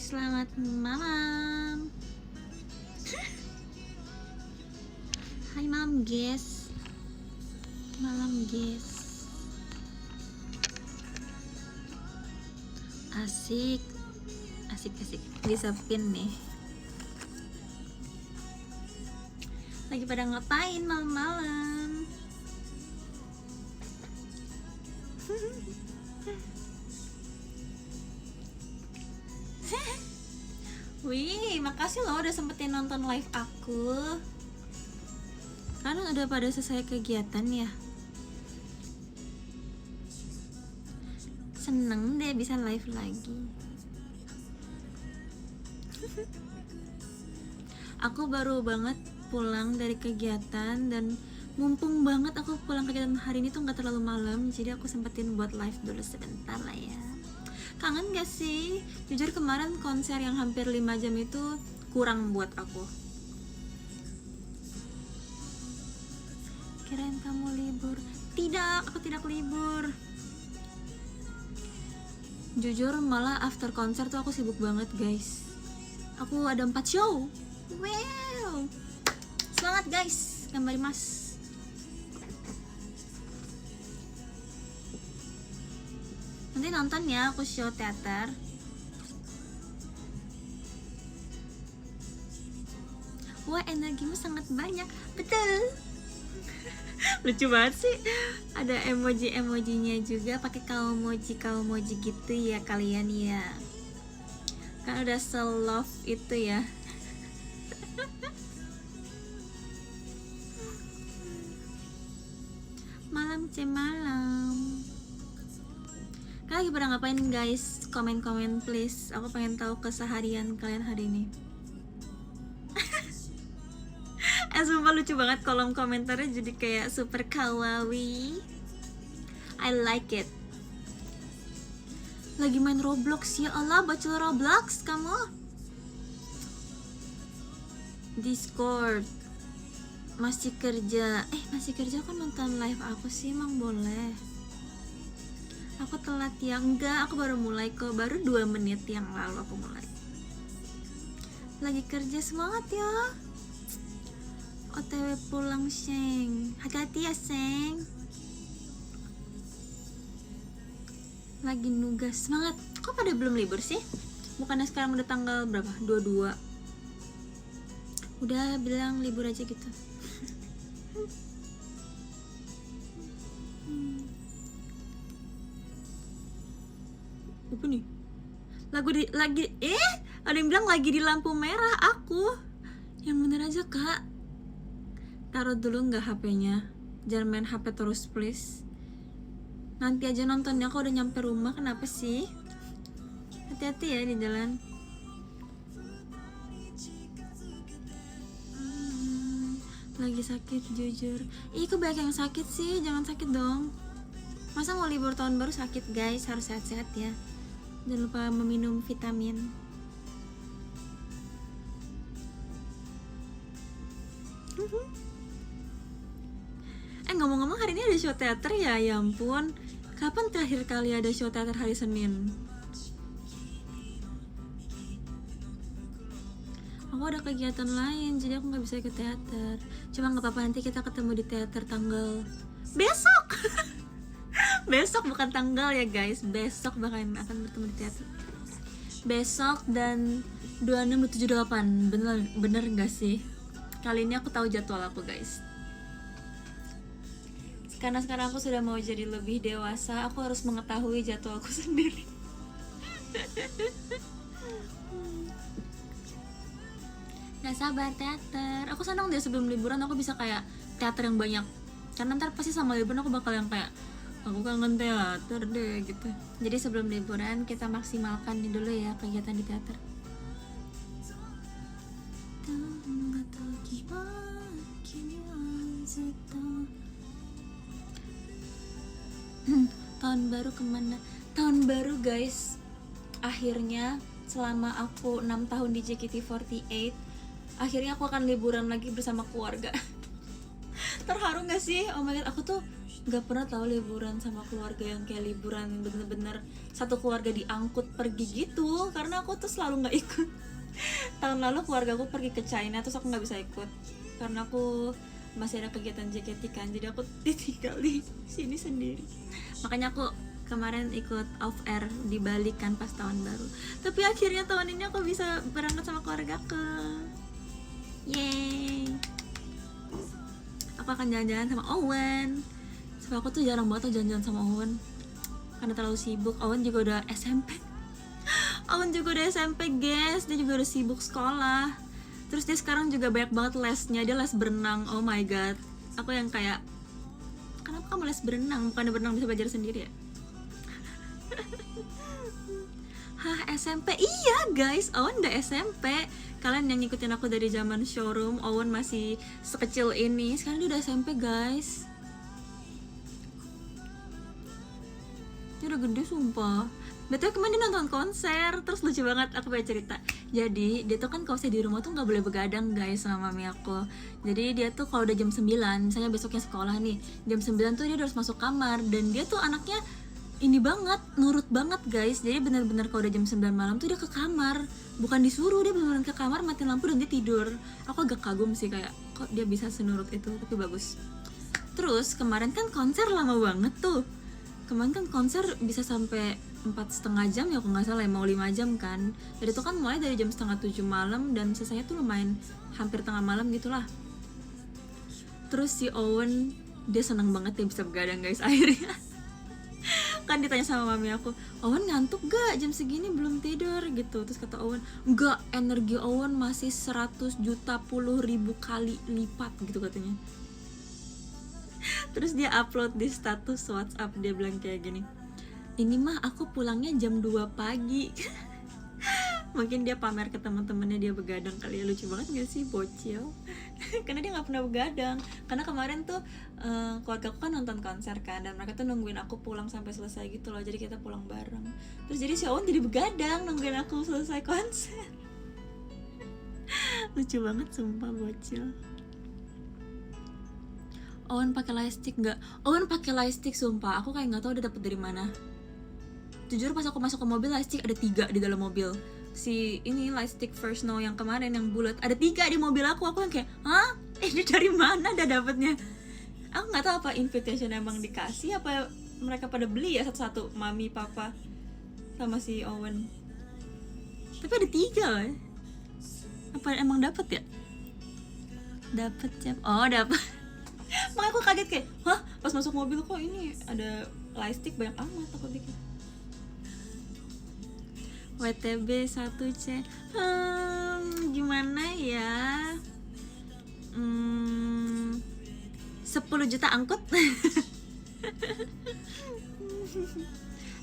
selamat malam. Hai malam guys. Malam guys. Asik. Asik. Bisa pin nih. Lagi pada ngapain malam-malam? Wih, makasih loh udah sempetin nonton live aku. Kan udah pada selesai kegiatan ya. Seneng deh bisa live lagi. Aku baru banget pulang dari kegiatan dan mumpung banget aku pulang kegiatan hari ini tuh nggak terlalu malam, jadi aku sempetin buat live dulu sebentar lah ya. Kangen gak sih? Jujur kemarin konser yang hampir 5 jam itu kurang buat aku. Kirain kamu libur. Tidak, aku tidak libur. Jujur malah after konser tuh aku sibuk banget guys. Aku ada 4 show. Wow. Semangat guys, gambari mas. Nanti nonton ya, aku show teater. Wah, energimu sangat banyak. Betul. Lucu banget sih. Ada emoji-emojinya juga, pakai kaumoji gitu ya kalian ya. Kan udah se-love itu ya. Malam malam. Kalian lagi pada ngapain guys? Komen-komen please. Aku pengen tahu keseharian kalian hari ini. Sumpah lucu banget kolom komentarnya, jadi kayak super kawaii. I like it. Lagi main Roblox ya Allah, bacul Roblox kamu. Discord. Masih kerja. Masih kerja kan nonton live aku sih, emang boleh. Aku telat ya? Enggak, aku baru mulai kok. Baru 2 menit yang lalu aku mulai. Lagi kerja, semangat ya. OTW pulang, Seng. Hati-hati ya, Seng. Lagi nugas, semangat. Kok pada belum libur sih? Bukannya sekarang udah tanggal berapa? 22. Udah bilang libur aja gitu. Apa nih? Ada yang bilang lagi di lampu merah aku. Yang bener aja kak. Taruh dulu nggak HP-nya. Jangan main HP terus please. Nanti aja nontonnya, aku udah nyampe rumah. Kenapa sih? Hati-hati ya di jalan. Lagi sakit jujur. Kok banyak yang sakit sih? Jangan sakit dong. Masa mau libur tahun baru sakit guys? Harus sehat-sehat ya. Jangan lupa meminum vitamin. Ngomong-ngomong hari ini ada show teater ya? Ya ampun. Kapan terakhir kali ada show teater hari Senin? Aku ada kegiatan lain, jadi aku nggak bisa ke teater. Cuma nggak apa-apa, nanti kita ketemu di teater tanggal besok. Besok bukan tanggal ya guys. Besok akan bertemu di teater. Besok dan 26, 27, 28. Bener nggak sih? Kali ini aku tahu jadwal aku guys. Karena sekarang aku sudah mau jadi lebih dewasa, aku harus mengetahui jadwalku sendiri. Gak sabar teater. Aku senang deh sebelum liburan aku bisa kayak teater yang banyak. Karena ntar pasti sama liburan aku bakal yang kayak aku kangen teater deh gitu. Jadi sebelum liburan kita maksimalkan nih dulu ya kegiatan di teater. Tahun baru kemana? Tahun baru guys. Akhirnya selama aku 6 tahun di JKT48, akhirnya aku akan liburan lagi bersama keluarga. Terharu gak sih? Oh my god, aku tuh Gak pernah tahu liburan sama keluarga yang kayak liburan bener-bener satu keluarga diangkut pergi gitu, karena aku tuh selalu nggak ikut. Tahun lalu keluarga aku pergi ke China, terus aku nggak bisa ikut karena aku masih ada kegiatan JKT kan, jadi aku ditinggal di sini sendiri. Makanya aku kemarin ikut off air di Bali kan pas tahun baru, tapi akhirnya tahun ini aku bisa berangkat sama keluarga aku. Yeay, aku akan jalan-jalan sama Owen. Sebab aku tuh jarang banget jalan-jalan sama Owen karena terlalu sibuk. Owen juga udah SMP. Owen juga udah SMP guys, dia juga udah sibuk sekolah. Terus dia sekarang juga banyak banget lesnya, dia les berenang. Oh my god, aku yang kayak, kenapa kamu les berenang? Bukannya berenang bisa belajar sendiri ya? Hah, SMP? Iya guys, Owen udah SMP. Kalian yang ngikutin aku dari zaman showroom, Owen masih sekecil ini. Sekarang dia udah SMP guys. Dia udah gede sumpah. Betul, kemarin dia nonton konser, terus lucu banget, aku pengen cerita. Jadi dia tuh kan kalau saya di rumah tuh nggak boleh begadang guys sama mami aku. Jadi dia tuh kalau udah jam 9, misalnya besoknya sekolah nih, jam 9 tuh dia harus masuk kamar. Dan dia tuh anaknya ini banget, nurut banget guys. Jadi benar-benar kalau udah jam 9 malam tuh dia ke kamar, bukan disuruh, dia benar-benar ke kamar, matiin lampu dan dia tidur. Aku agak kagum sih, kayak kok dia bisa senurut itu, tapi bagus. Terus kemarin kan konser lama banget tuh. Kemarin kan konser bisa sampai 4,5 jam ya, aku nggak salah ya, mau 5 jam kan. Jadi itu kan mulai dari jam 6:30 malam dan selesainya tuh lumayan hampir tengah malam gitulah. Terus si Owen, dia seneng banget dia bisa begadang guys akhirnya. Kan ditanya sama mami aku, Owen ngantuk gak jam segini belum tidur gitu. Terus kata Owen, enggak, energi Owen masih 100 juta 10.000 kali lipat gitu katanya. Terus dia upload di status WhatsApp, dia bilang kayak gini, ini mah aku pulangnya jam 2 pagi. Mungkin dia pamer ke teman-temannya dia begadang kali ya. Lucu banget gak sih, bocil. Karena dia gak pernah begadang. Karena kemarin tuh keluarga aku kan nonton konser kan, dan mereka tuh nungguin aku pulang sampai selesai gitu loh. Jadi kita pulang bareng. Terus jadi si Owen jadi begadang nungguin aku selesai konser. Lucu banget sumpah, bocil. Owen pakai lightstick nggak? Owen pakai lightstick sumpah. Aku kayak nggak tahu dia dapet dari mana. Jujur pas aku masuk ke mobil, lightstick ada 3 di dalam mobil. Si ini lightstick First Snow yang kemarin yang bulat ada 3 di mobil aku. Aku yang kayak, hah? Ini dari mana dia dapetnya? Aku nggak tahu apa invitation emang dikasih, apa mereka pada beli ya satu-satu, mami, papa, sama si Owen. Tapi ada 3 loh. Apa emang dapet ya? Dapet jam? Oh dapet. Makanya aku kaget kayak, hah? Pas masuk mobil kok ini ada lightstick banyak amat, aku pikir. WTB 1C, gimana ya? 10 juta angkut.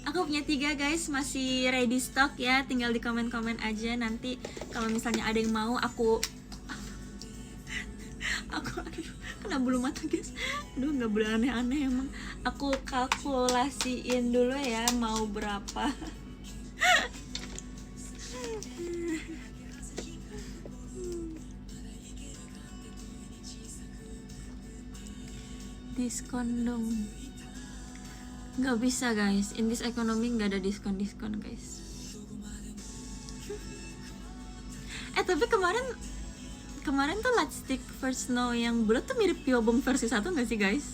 Aku punya 3 guys, masih ready stock ya, tinggal di komen-komen aja. Nanti kalau misalnya ada yang mau aku aduh, kena bulu mata guys. Aduh, nggak boleh aneh-aneh emang. Aku kalkulasiin dulu ya mau berapa. Diskon dong. Nggak bisa guys, in this economy nggak ada diskon guys. Tapi kemarin tuh lightstick First Snow yang bulat tuh mirip Piobong versi 1 nggak sih guys?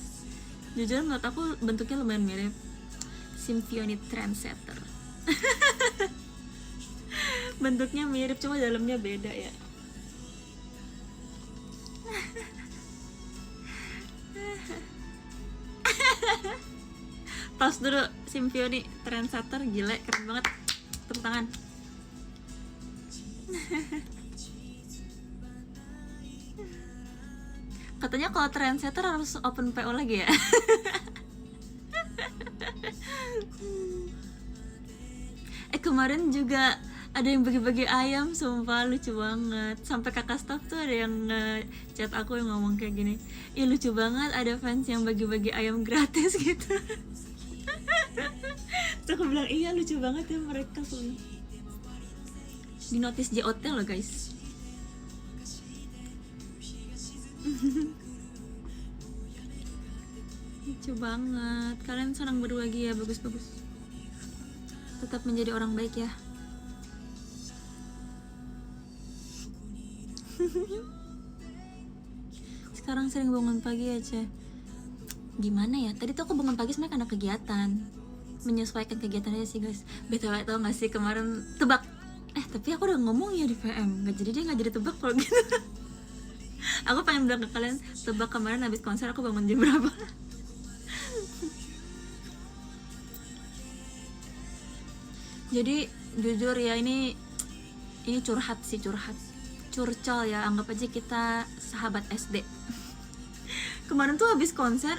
Jujur menurut aku bentuknya lumayan mirip. Symphony Trendsetter. Bentuknya mirip, cuma dalamnya beda ya. Tos dulu Symphony Trendsetter, gila, keren banget. Tepuk tangan. Katanya kalau Trendsetter harus open PO lagi ya. Kemarin juga ada yang bagi-bagi ayam, sumpah lucu banget. Sampai kakak staff tuh ada yang chat aku yang ngomong kayak gini, ih lucu banget ada fans yang bagi-bagi ayam gratis gitu. Terus aku bilang, iya lucu banget ya mereka tuh. Di notice JOT loh guys. Lucu banget. Kalian senang berbagi ya, bagus-bagus. Tetap menjadi orang baik ya. Sekarang sering bangun pagi aja. Gimana ya? Tadi tuh aku bangun pagi sebenarnya karena kegiatan. Menyesuaikan kegiatan aja sih guys. BTW tau gak sih kemarin tebak. Tapi aku udah ngomong ya di PM. Gak jadi dia gak jadi tebak kalau gitu. Aku pengen bilang ke kalian, tebak kemarin habis konser aku bangun jam berapa. Jadi jujur ya, ini curhat sih, curcol ya, anggap aja kita sahabat SD. Kemarin tuh habis konser,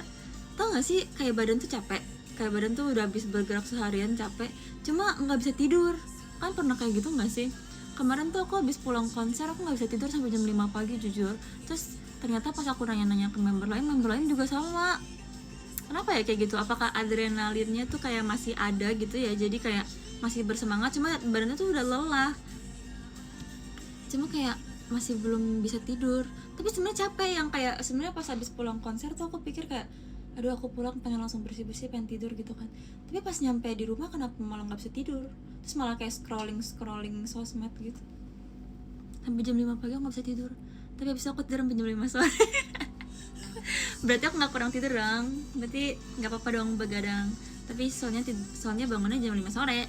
tau gak sih kayak badan tuh capek, kayak badan tuh udah habis bergerak seharian capek, cuma nggak bisa tidur. Kan pernah kayak gitu nggak sih? Kemarin tuh aku habis pulang konser, aku nggak bisa tidur sampai jam 5 pagi jujur. Terus ternyata pas aku nanya-nanya ke member lain juga sama. Kenapa ya kayak gitu? Apakah adrenalinnya tuh kayak masih ada gitu ya, jadi kayak masih bersemangat, cuma badannya tuh udah lelah, cuma kayak masih belum bisa tidur. Tapi sebenarnya capek, yang kayak sebenarnya pas habis pulang konser tuh aku pikir kayak aduh aku pulang pengen langsung bersih-bersih, pengen tidur gitu kan. Tapi pas nyampe di rumah kenapa malah nggak bisa tidur, terus malah kayak scrolling sosmed gitu sampai jam 5 pagi aku nggak bisa tidur. Tapi habis itu aku tidur sampai jam 5 sore. Berarti aku nggak kurang tidur dong, berarti nggak apa-apa dong begadang. Tapi soalnya bangunnya jam 5 sore.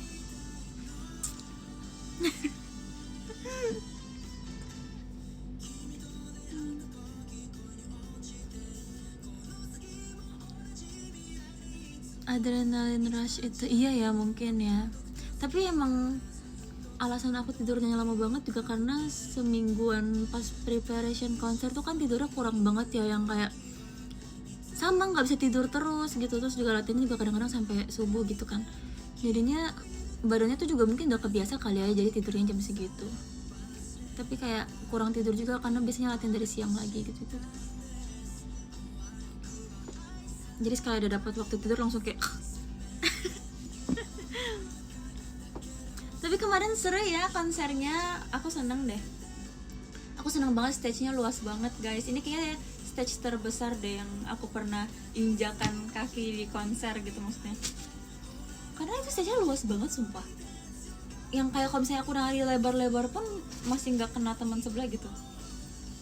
Adrenalin rush itu iya ya mungkin ya. Tapi emang alasan aku tidurnya lama banget juga karena semingguan pas preparation konser tuh kan tidurnya kurang banget ya, yang kayak sama nggak bisa tidur terus gitu. Terus juga latihan juga kadang-kadang sampai subuh gitu kan, jadinya badannya tuh juga mungkin udah kebiasa kali ya, jadi tidurnya jam segitu. Tapi kayak kurang tidur juga karena biasanya latihan dari siang lagi gitu. Jadi sekali ada dapat waktu tidur langsung kayak Tapi kemarin seru ya konsernya, aku seneng deh. Aku seneng banget, stage-nya luas banget guys. Ini kayaknya stage terbesar deh yang aku pernah injakan kaki di konser gitu maksudnya. Karena itu stage-nya luas banget sumpah. Yang kayak kalau misalnya aku nari lebar-lebar pun masih nggak kena teman sebelah gitu.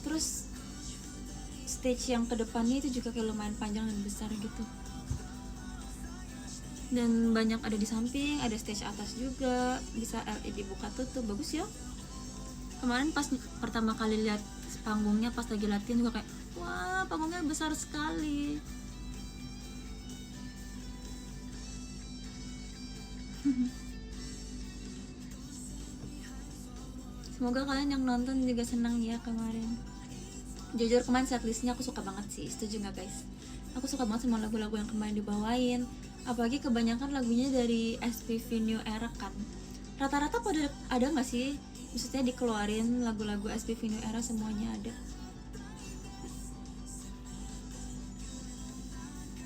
Terus stage yang kedepannya itu juga kayak lumayan panjang dan besar gitu. Dan banyak ada di samping, ada stage atas juga, bisa LED buka tutup, bagus ya. Kemarin pas pertama kali lihat panggungnya pas lagi latihan juga kayak wah panggungnya besar sekali. Semoga kalian yang nonton juga senang ya kemarin. Jujur kemarin setlistnya aku suka banget sih, setuju gak guys? Aku suka banget sama lagu-lagu yang kemarin dibawain. Apalagi kebanyakan lagunya dari SPV New Era kan. Rata-rata pada ada gak sih? Maksudnya dikeluarin lagu-lagu SPV New Era semuanya ada.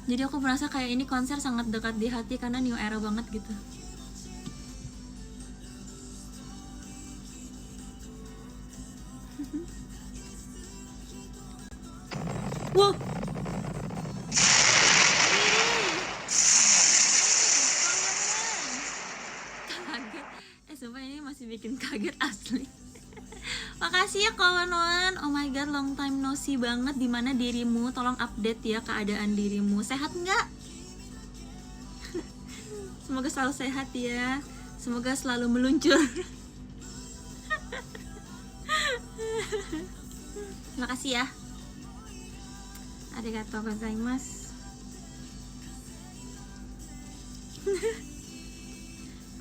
Jadi aku merasa kayak ini konser sangat dekat di hati karena New Era banget gitu. Wow. Kaget. Sumpah ini masih bikin kaget asli. Makasih ya kawan-kawan. Oh my god, long time no see banget. Dimana dirimu? Tolong update ya keadaan dirimu. Sehat nggak? Semoga selalu sehat ya. Semoga selalu meluncur. Makasih ya. Arigatou gozaimasu.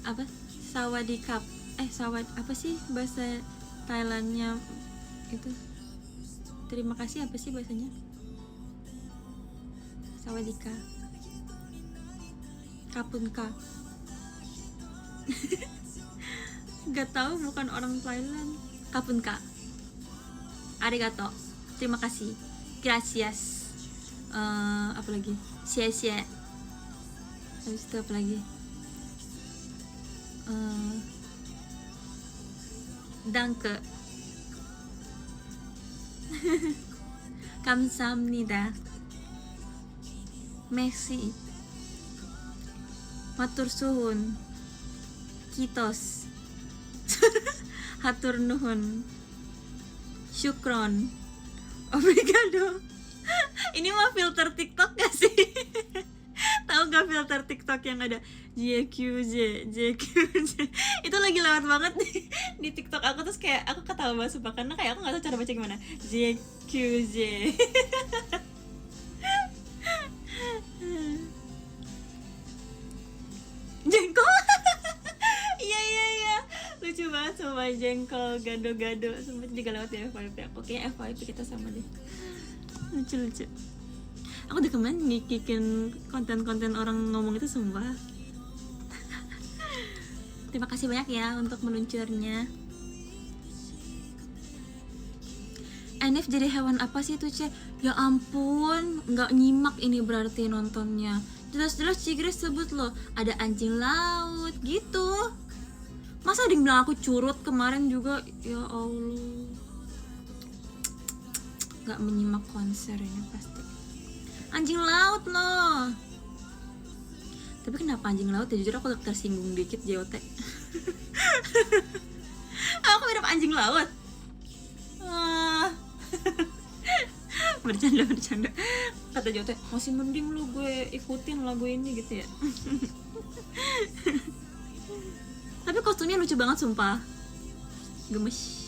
Apa? Sawadikap. Apa sih bahasa Thailandnya itu? Terima kasih apa sih bahasanya? Sawadika. Kapunka. Gak tahu, bukan orang Thailand. Kapunka. Arigato. Terima kasih. Gracias. Apa lagi? Xie. Habis itu apa lagi? Danke. 감사합니다. Messi, matur suhun, kitos, hatur nuhun, syukron, obrigado. Ini mah filter TikTok gak sih? Tahu gak filter TikTok yang ada JQJ, JQJ? Itu lagi lewat banget di TikTok aku, terus kayak aku ketawa banget sumpah, karena kayak aku gak tahu cara baca gimana. JQJ. Jengkol. Iya, lucu banget sumpah, jengkol, gado-gado. Sumpah juga lewat di FYP aku. Kayaknya FYP kita sama deh. Lucu. Aku udah kemarin ngikikin konten-konten orang ngomong itu sumpah. Terima kasih banyak ya untuk meluncurnya. Enif jadi hewan apa sih tuh, Ce? Ya ampun, nggak nyimak ini berarti nontonnya. Jelas-jelas Cigres sebut loh, ada anjing laut gitu. Masa ada yang bilang aku curut kemarin juga? Ya Allah, nggak menyimak konser ini pasti. Anjing laut loh. Tapi kenapa anjing laut ya? Jujur aku tersinggung dikit JOT. Aku mirip anjing laut. Bercanda. Kata JOT, masih mending lu gue ikutin lagu ini gitu ya. Tapi kostumnya lucu banget sumpah. Gemes.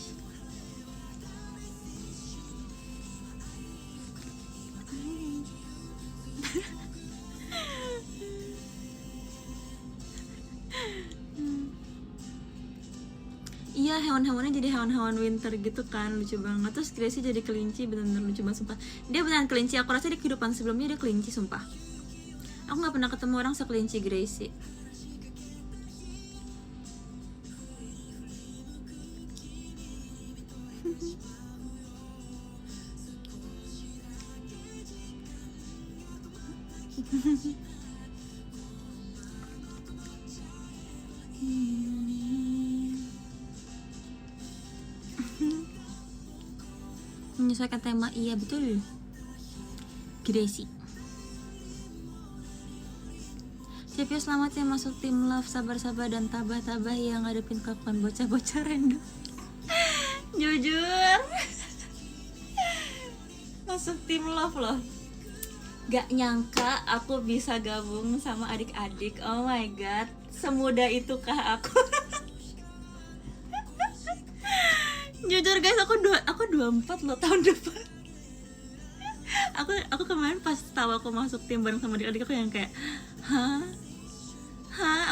Iya, hewan-hewannya jadi hewan-hewan winter gitu kan, lucu banget. Terus Gracie jadi kelinci, bener-bener lucu banget sumpah. Dia beneran kelinci, aku rasa di kehidupan sebelumnya dia kelinci sumpah. Aku gak pernah ketemu orang sekelinci Gracie. Menyesuaikan tema, iya betul. Gracie. Cepio selamat ya masuk tim love, sabar-sabar dan tabah-tabah yang ngadepin kelakuan bocah-bocah random. Jujur masuk tim love loh. Gak nyangka aku bisa gabung sama adik-adik. Oh my god, semudah itukah aku? Jujur guys, aku 24 loh tahun depan. Aku kemarin pas tahu aku masuk tim bareng sama adik-adik aku yang kayak, hah,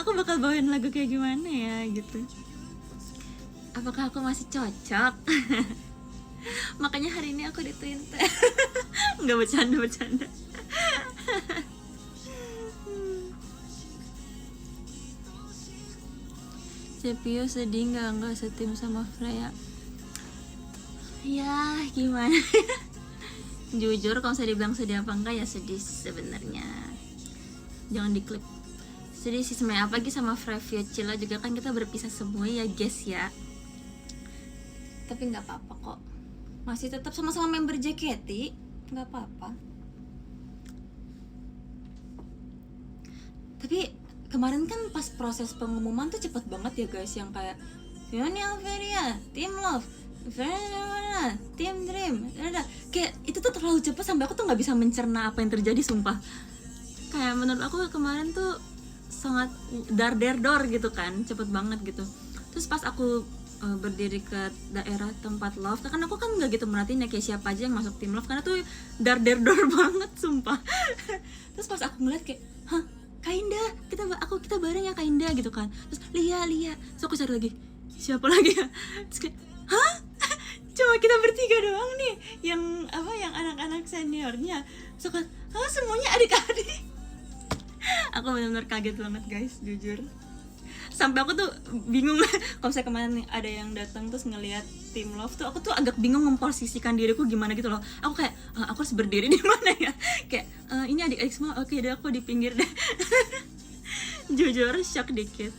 aku bakal bawain lagu kayak gimana ya gitu. Apakah aku masih cocok? Makanya hari ini aku di Twitter. Nggak bercanda. Cepio sedih nggak setim sama Freya? Ya gimana? Jujur kalau saya dibilang sedih apa enggak, ya sedih sebenarnya. Jangan diklip. Sedih sih sebenarnya, apalagi sama Freya Cila juga kan kita berpisah semua ya guys ya. Tapi nggak apa-apa kok. Masih tetap sama-sama member JKT, nggak apa-apa. Tapi kemarin kan pas proses pengumuman tuh cepet banget ya guys, yang kayak Fiona Alveria, Team Love, Team Dream, kayak itu tuh terlalu cepet sampai aku tuh nggak bisa mencerna apa yang terjadi sumpah. Kayak menurut aku kemarin tuh sangat dar-der-dor gitu kan, cepet banget gitu. Terus pas aku berdiri ke daerah tempat Love, kan aku kan nggak gitu merhatiin ya kayak siapa aja yang masuk tim Love karena tuh dar-der-dor banget sumpah. Terus pas aku ngeliat kayak, hah, Kainda, kita bareng ya Kainda gitu kan. Terus Lia, terus aku cari lagi, siapa lagi ya? Terus kayak, hah? Cuma kita bertiga doang nih yang anak-anak seniornya. So kan, semuanya adik-adik. Aku benar-benar kaget banget guys, jujur. Sampai aku tuh bingung kalau saya kemarin ada yang datang terus ngelihat tim Love tuh, aku tuh agak bingung memposisikan diriku gimana gitu loh. Aku kayak aku harus berdiri di mana ya? Kayak ini adik-adik semua, oke deh aku di pinggir deh. Jujur shock dikit.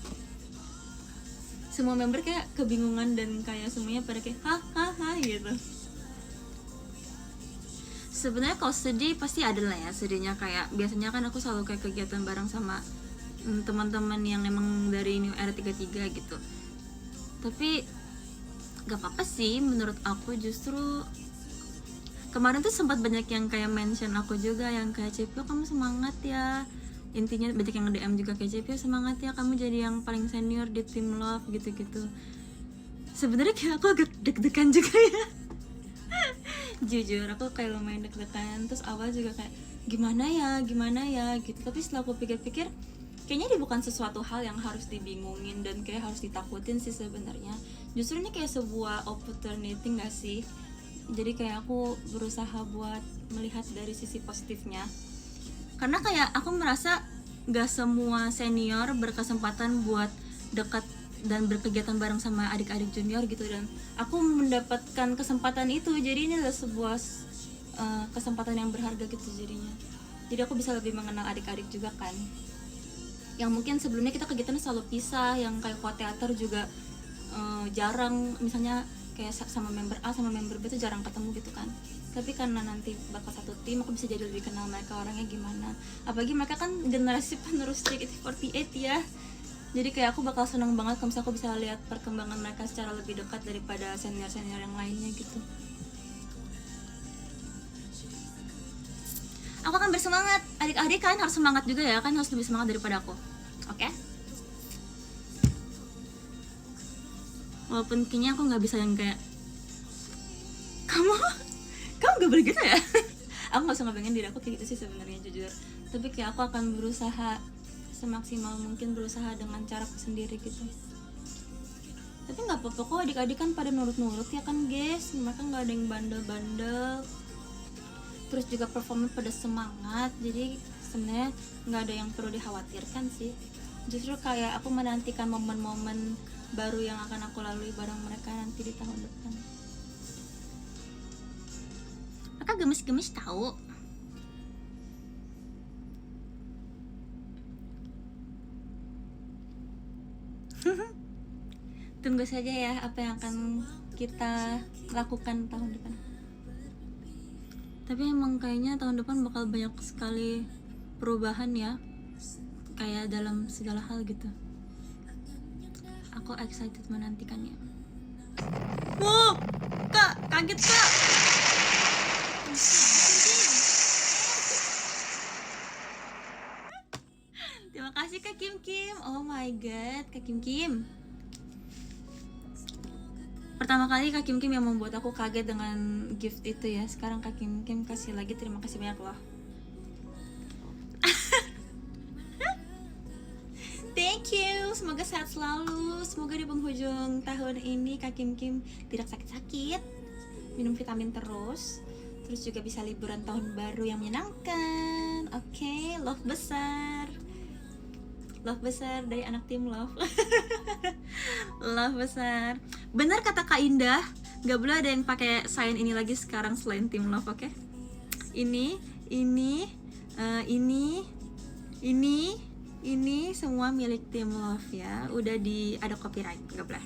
Semua member kayak kebingungan dan kayak semuanya pada kayak ha gitu. Sebenarnya kalau sedih pasti ada lah ya sedihnya, kayak biasanya kan aku selalu kayak kegiatan bareng sama teman-teman yang emang dari New Era 33 gitu. Tapi gak apa-apa sih menurut aku. Justru kemarin tuh sempat banyak yang kayak mention aku juga, yang kayak Cepio kamu semangat ya, intinya banyak yang DM juga kayak Cepio semangat ya, kamu jadi yang paling senior di Team Love gitu-gitu. Sebenarnya kayak aku agak deg-degan juga ya jujur aku kayak lumayan deg-degan. Terus awal juga kayak gimana ya gitu, tapi setelah aku pikir-pikir kayaknya ini bukan sesuatu hal yang harus dibingungin dan kayak harus ditakutin sih sebenarnya. Justru ini kayak sebuah opportunity gak sih? Jadi kayak aku berusaha buat melihat dari sisi positifnya, karena kayak aku merasa gak semua senior berkesempatan buat dekat dan berkegiatan bareng sama adik-adik junior gitu, dan aku mendapatkan kesempatan itu. Jadi ini adalah sebuah kesempatan yang berharga gitu jadinya. Jadi aku bisa lebih mengenal adik-adik juga kan, yang mungkin sebelumnya kita kegiatannya selalu pisah, yang kayak kok teater juga jarang, misalnya kayak sama member A sama member B tuh jarang ketemu gitu kan. Tapi karena nanti bakal satu tim, aku bisa jadi lebih kenal mereka orangnya gimana. Apalagi mereka kan generasi penerus JKT48 ya. Jadi kayak aku bakal seneng banget kalau misalnya aku bisa lihat perkembangan mereka secara lebih dekat daripada senior-senior yang lainnya gitu. Aku akan bersemangat. Adik-adik kalian harus semangat juga ya, kan harus lebih semangat daripada aku. Oke? Walaupun kayaknya aku nggak bisa yang kayak kamu gak boleh gitu ya. Aku nggak usah ngebayangin diri aku kayak gitu sih sebenarnya jujur. Tapi kayak aku akan berusaha semaksimal mungkin, berusaha dengan caraku sendiri gitu. Tapi nggak apa-apa kok, adik-adik kan pada nurut-nurut ya kan guys. Mereka nggak ada yang bandel-bandel. Terus juga performa pada semangat. Jadi sebenarnya nggak ada yang perlu dikhawatirkan sih. Justru kayak aku menantikan momen-momen baru yang akan aku lalui bareng mereka nanti di tahun depan. Mereka gemes-gemes tahu. Tunggu saja ya apa yang akan kita lakukan tahun depan. Tapi emang kayaknya tahun depan bakal banyak sekali perubahan ya, kayak dalam segala hal gitu. Aku excited menantikannya. Wow, kak, kaget kak. Terima kasih Kak Kim Kim. Oh my god, Kak Kim Kim. Pertama kali Kak Kim Kim yang membuat aku kaget dengan gift itu ya. Sekarang Kak Kim Kim kasih lagi, terima kasih banyak loh. Thank you, semoga sehat selalu. Semoga di penghujung tahun ini Kak Kim Kim tidak sakit-sakit, minum vitamin terus juga bisa liburan tahun baru yang menyenangkan. Oke, love besar dari anak tim Love. Love besar. Benar kata Kak Indah, nggak boleh ada yang pakai sign ini lagi sekarang selain tim Love, oke? Ini semua milik tim Love ya. Udah ada copyright, nggak boleh.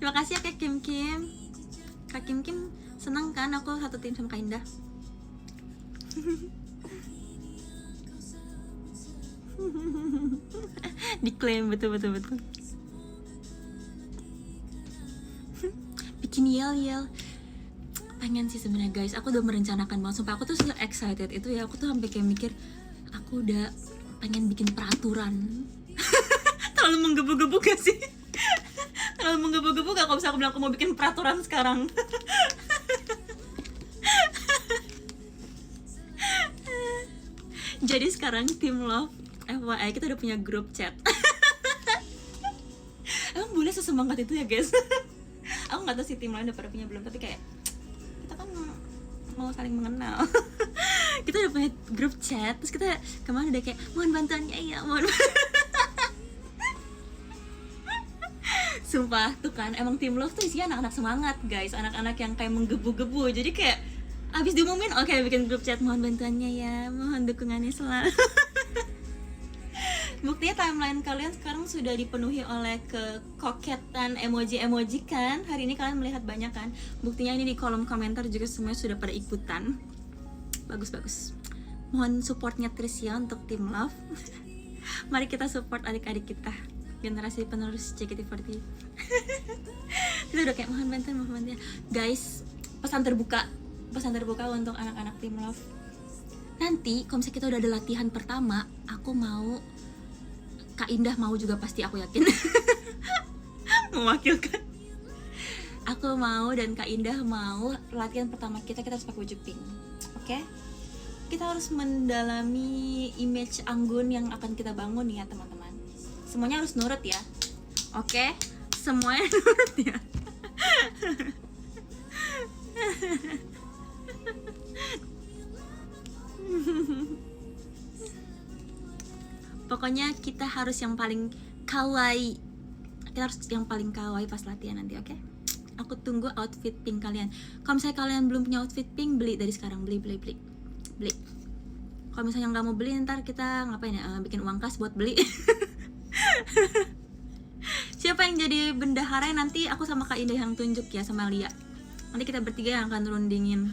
Terima kasih ya Kak Kim Kim. Kak Kim Kim senang kan aku satu tim sama Kak Indah. Diklaim betul. Bikin yel pengen sih sebenarnya guys. Aku udah merencanakan banget, sumpah aku tuh so excited itu ya. Aku tuh sampai kayak mikir aku udah pengen bikin peraturan. Terlalu menggebu-gebu gak sih? Terlalu menggebu-gebu gak kalau misalnya aku bilang aku mau bikin peraturan sekarang? Jadi sekarang tim Love FYI kita udah punya grup chat. Emang boleh sesemangat itu ya guys? Aku gak tahu sih tim lain udah pada punya belum, tapi kayak kita kan mau saling mengenal. Kita udah punya grup chat, terus kita kemarin udah kayak mohon bantuannya ya, mohon. Sumpah tuh kan emang tim Love tuh isinya anak-anak semangat guys, anak-anak yang kayak menggebu-gebu. Jadi kayak abis diumumin oke, bikin grup chat mohon bantuannya ya, mohon dukungannya selalu. Buktinya timeline kalian sekarang sudah dipenuhi oleh kekoketan emoji-emoji kan. Hari ini kalian melihat banyak kan. Buktinya ini di kolom komentar juga semuanya sudah pada ikutan. Bagus-bagus. Mohon supportnya Trisya untuk Team Love. Mari kita support adik-adik kita, generasi penerus JKT48. Kita udah kayak mohon bantuan. Guys, pesan terbuka untuk anak-anak Team Love. Nanti kalau misalnya kita udah ada latihan pertama, aku mau, Kak Indah mau juga pasti, aku yakin. Mewakilkan. Aku mau dan Kak Indah mau latihan pertama kita harus pakai baju pink. Oke? Kita harus mendalami image Anggun yang akan kita bangun nih ya teman-teman. Semuanya harus nurut ya. Oke? Semuanya nurut ya. Pokoknya kita harus yang paling kawaii. Kita harus yang paling kawaii pas latihan nanti, oke? Aku tunggu outfit pink kalian. Kalau misalnya kalian belum punya outfit pink, beli dari sekarang, beli. Kalau misalnya nggak mau beli, ntar kita ngapain ya? Bikin uang kas buat beli. Siapa yang jadi bendahara nanti? Aku sama Kak Indah yang tunjuk ya, sama Lia. Nanti kita bertiga yang akan rundingin.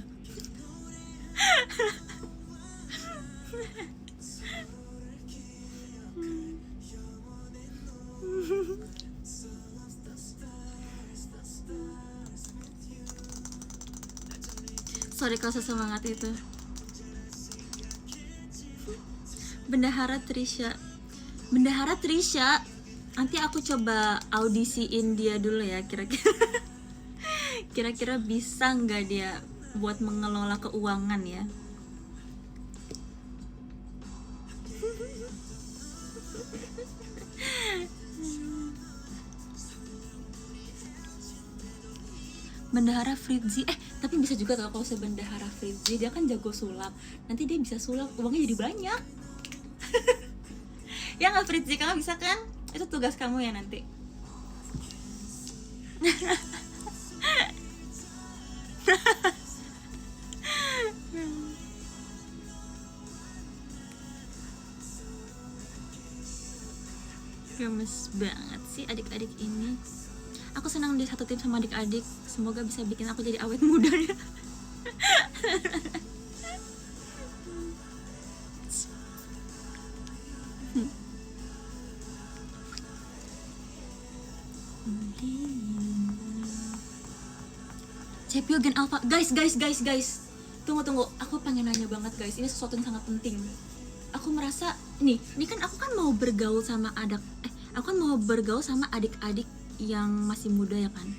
Sorry kalau sesemangat itu. Bendahara Trisha, nanti aku coba audisiin dia dulu ya, kira-kira bisa nggak dia buat mengelola keuangan ya. Bendahara Fritzi, tapi bisa juga kalau sebendahara Fritzi, dia kan jago sulap, nanti dia bisa sulap, uangnya jadi banyak. Ya nggak Fritzi, kamu bisa kan? Itu tugas kamu ya nanti. Gemes banget sih adik-adik ini. Aku senang di satu tim sama adik-adik. Semoga bisa bikin aku jadi awet muda ya. Cepio Gen Alpha, guys. Tunggu. Aku pengen nanya banget guys. Ini sesuatu yang sangat penting. Aku merasa ini kan aku kan mau bergaul sama adik-adik yang masih muda ya kan.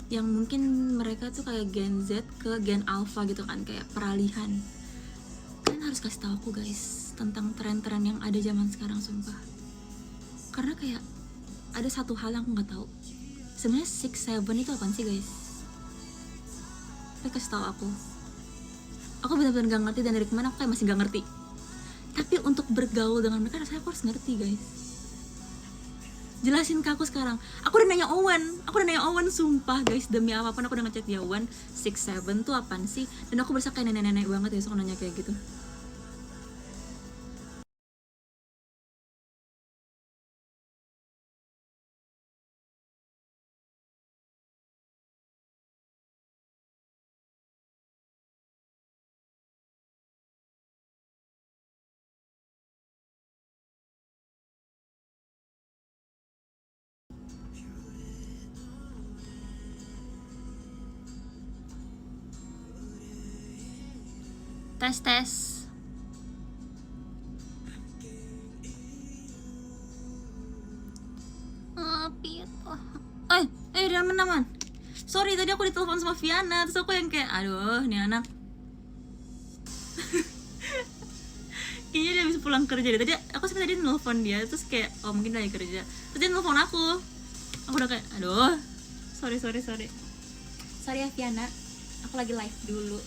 Yang mungkin mereka tuh kayak Gen Z ke Gen Alpha gitu kan, kayak peralihan. Kalian harus kasih tahu aku guys tentang tren-tren yang ada zaman sekarang, sumpah. Karena kayak ada satu hal yang aku nggak tahu. Sebenarnya 6-7 itu apaan sih guys? Kasih tahu aku benar-benar gak ngerti, dan dari kemana aku kayak masih gak ngerti. Tapi untuk bergaul dengan mereka rasanya aku harus ngerti guys. Jelasin ke aku sekarang. Aku udah nanya Owen, sumpah guys, demi apapun aku udah ngechat dia, Owen 6-7 tuh apaan sih? Dan aku berasa kayak nenek-nenek banget ya soal nanya kayak gitu. Tes. Aman. Sorry, tadi aku ditelepon sama Viana, terus aku yang kayak, aduh, nih anak. Kayaknya dia habis pulang kerja deh. Tadi aku sebenarnya nelfon dia, terus kayak, oh mungkin dia lagi kerja. Terus dia nelfon aku. Aku udah kayak, aduh, sorry. Sorry ya Viana, aku lagi live dulu.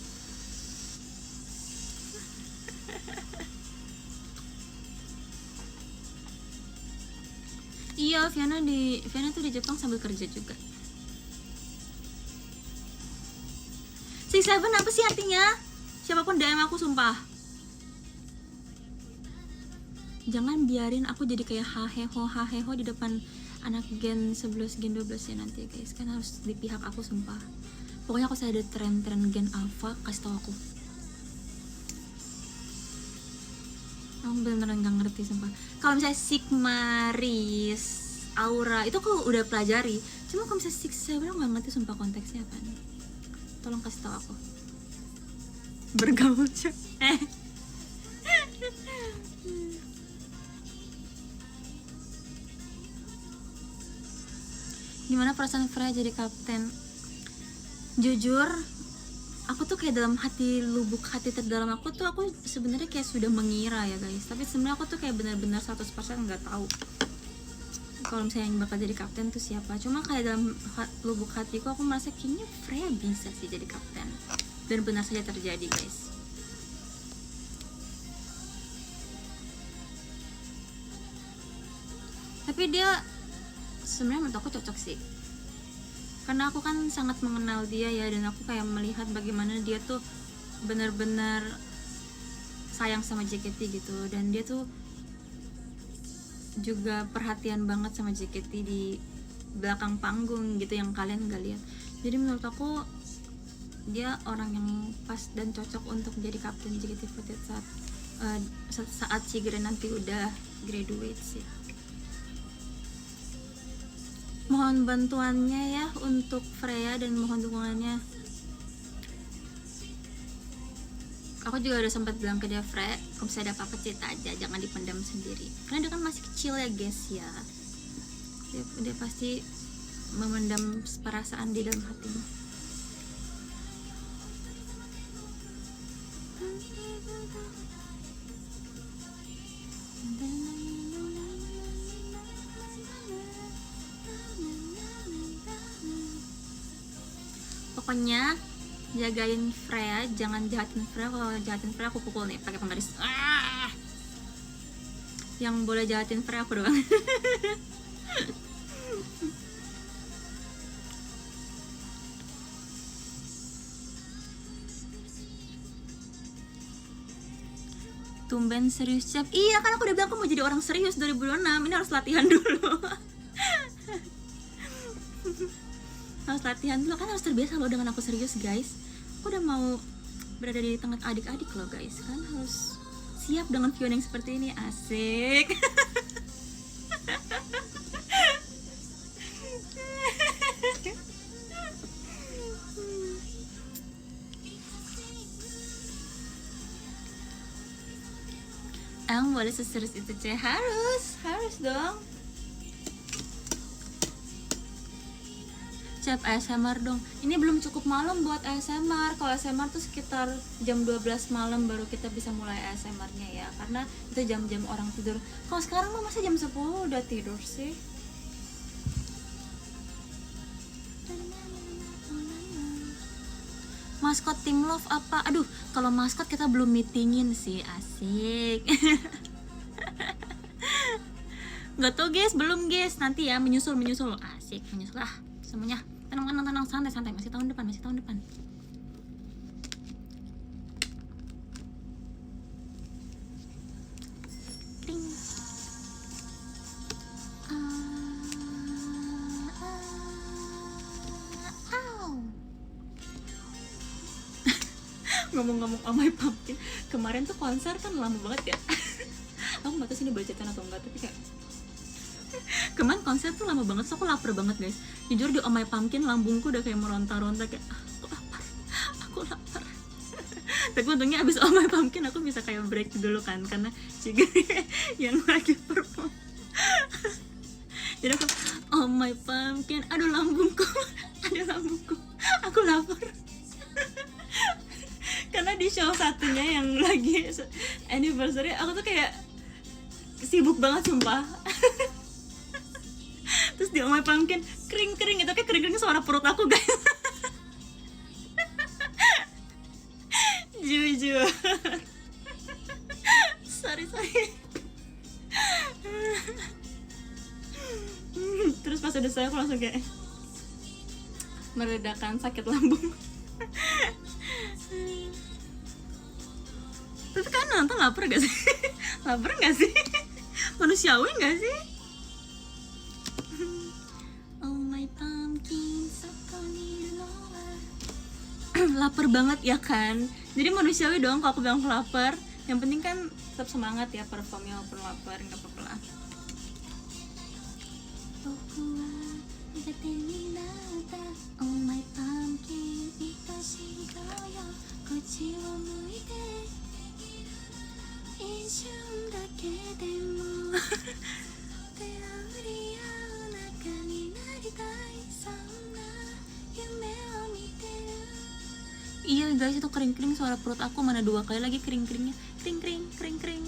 Iya, Viana tuh di Jepang sambil kerja juga. 6-7 apa sih artinya? Siapapun DM aku sumpah. Jangan biarin aku jadi kayak haheho di depan anak gen 11 gen 12 ya nanti guys. Kan harus di pihak aku sumpah. Pokoknya aku saya ada tren gen alpha, kasih tau aku. Aku beneran gak ngerti sumpah. Kalau misalnya Sigmaris, Aura itu aku udah pelajari. Cuma kalau misalnya Six saya bener gak ngerti sumpah konteksnya apa nih. Tolong kasih tau aku. Bergaul cek. Gimana perasaan Freya jadi kapten? Jujur, aku tuh kayak dalam hati, lubuk hati terdalam aku tuh aku sebenarnya kayak sudah mengira ya guys. Tapi sebenarnya aku tuh kayak benar-benar 100% nggak tahu kalau misalnya yang bakal jadi kapten tuh siapa. Cuma kayak dalam lubuk hatiku aku merasa kayaknya Freya bisa sih jadi kapten. Dan benar saja terjadi guys. Tapi dia sebenarnya menurut aku cocok sih, karena aku kan sangat mengenal dia ya, dan aku kayak melihat bagaimana dia tuh benar-benar sayang sama JKT gitu, dan dia tuh juga perhatian banget sama JKT di belakang panggung gitu yang kalian gak lihat. Jadi menurut aku dia orang yang pas dan cocok untuk jadi kapten JKT48 saat Shigure nanti udah graduate sih. Mohon bantuannya ya untuk Freya, dan mohon dukungannya. Aku juga udah sempat bilang ke dia, Freya, kalau misalnya ada apa-apa cerita aja, jangan dipendam sendiri. Karena dia kan masih kecil ya guys ya. Dia pasti memendam perasaan di dalam hatinya. Pokoknya jagain Freya, jangan jahatin Freya. Kalau jahatin Freya aku pukul nih pakai penggaris. Yang boleh jahatin Freya aku doang. Tumben serius Cep. Iya kan aku udah bilang aku mau jadi orang serius 2026. Ini harus latihan dulu. Harus latihan dulu, kan harus terbiasa loh dengan aku serius guys. Aku udah mau berada di tengah adik-adik loh guys, kan harus siap dengan view yang seperti ini. Asik. Emang boleh seserius itu Cek? Harus dong. Cep, ASMR dong. Ini belum cukup malam buat ASMR. Kalau ASMR tuh sekitar jam 12 malam baru kita bisa mulai ASMR-nya ya, karena itu jam-jam orang tidur. Kalau sekarang mah masa jam 10 udah tidur sih. Maskot Team Love apa? Aduh, kalau maskot kita belum meetingin sih. Asik. Gak tau guys, belum guys. Nanti ya, menyusul. Asik, menyusul lah semuanya. Tenang, santai, masih tahun depan. Ting. Ngomong-ngomong Oh My Pumpkin, kemarin tuh konser kan lama banget ya. Aku gak tau sih ini budgetan atau enggak, tapi kayak kemarin konser tuh lama banget, so aku lapar banget guys. Jujur di Oh My Pumpkin lambungku udah kayak meronta-ronta, kayak aku lapar. Tapi untungnya abis Oh My Pumpkin aku bisa kayak break dulu kan, karena Shigure yang lagi perform. Jadi aku Oh My Pumpkin, aduh lambungku, aku lapar. Karena di show satunya yang lagi anniversary aku tuh kayak sibuk banget sumpah. Terus di Oh My Pumpkin kering itu kayak kering suara perut aku guys. Jujur. sorry. Terus pas udah saya aku langsung kayak meredakan sakit lambung. Tapi kan nonton lapar gak sih? Manusiawi nggak sih? Oh my pumpkin, lapar banget ya kan? Jadi manusiawi dong kalau aku bilang lapar. Yang penting kan tetap semangat ya performnya walaupun lapar, nggak apa-apa lah. Oh my pumpkin, iya guys, itu kering-kering suara perut aku, mana 2 kali lagi kering-keringnya. Kering-kering, kering-kering.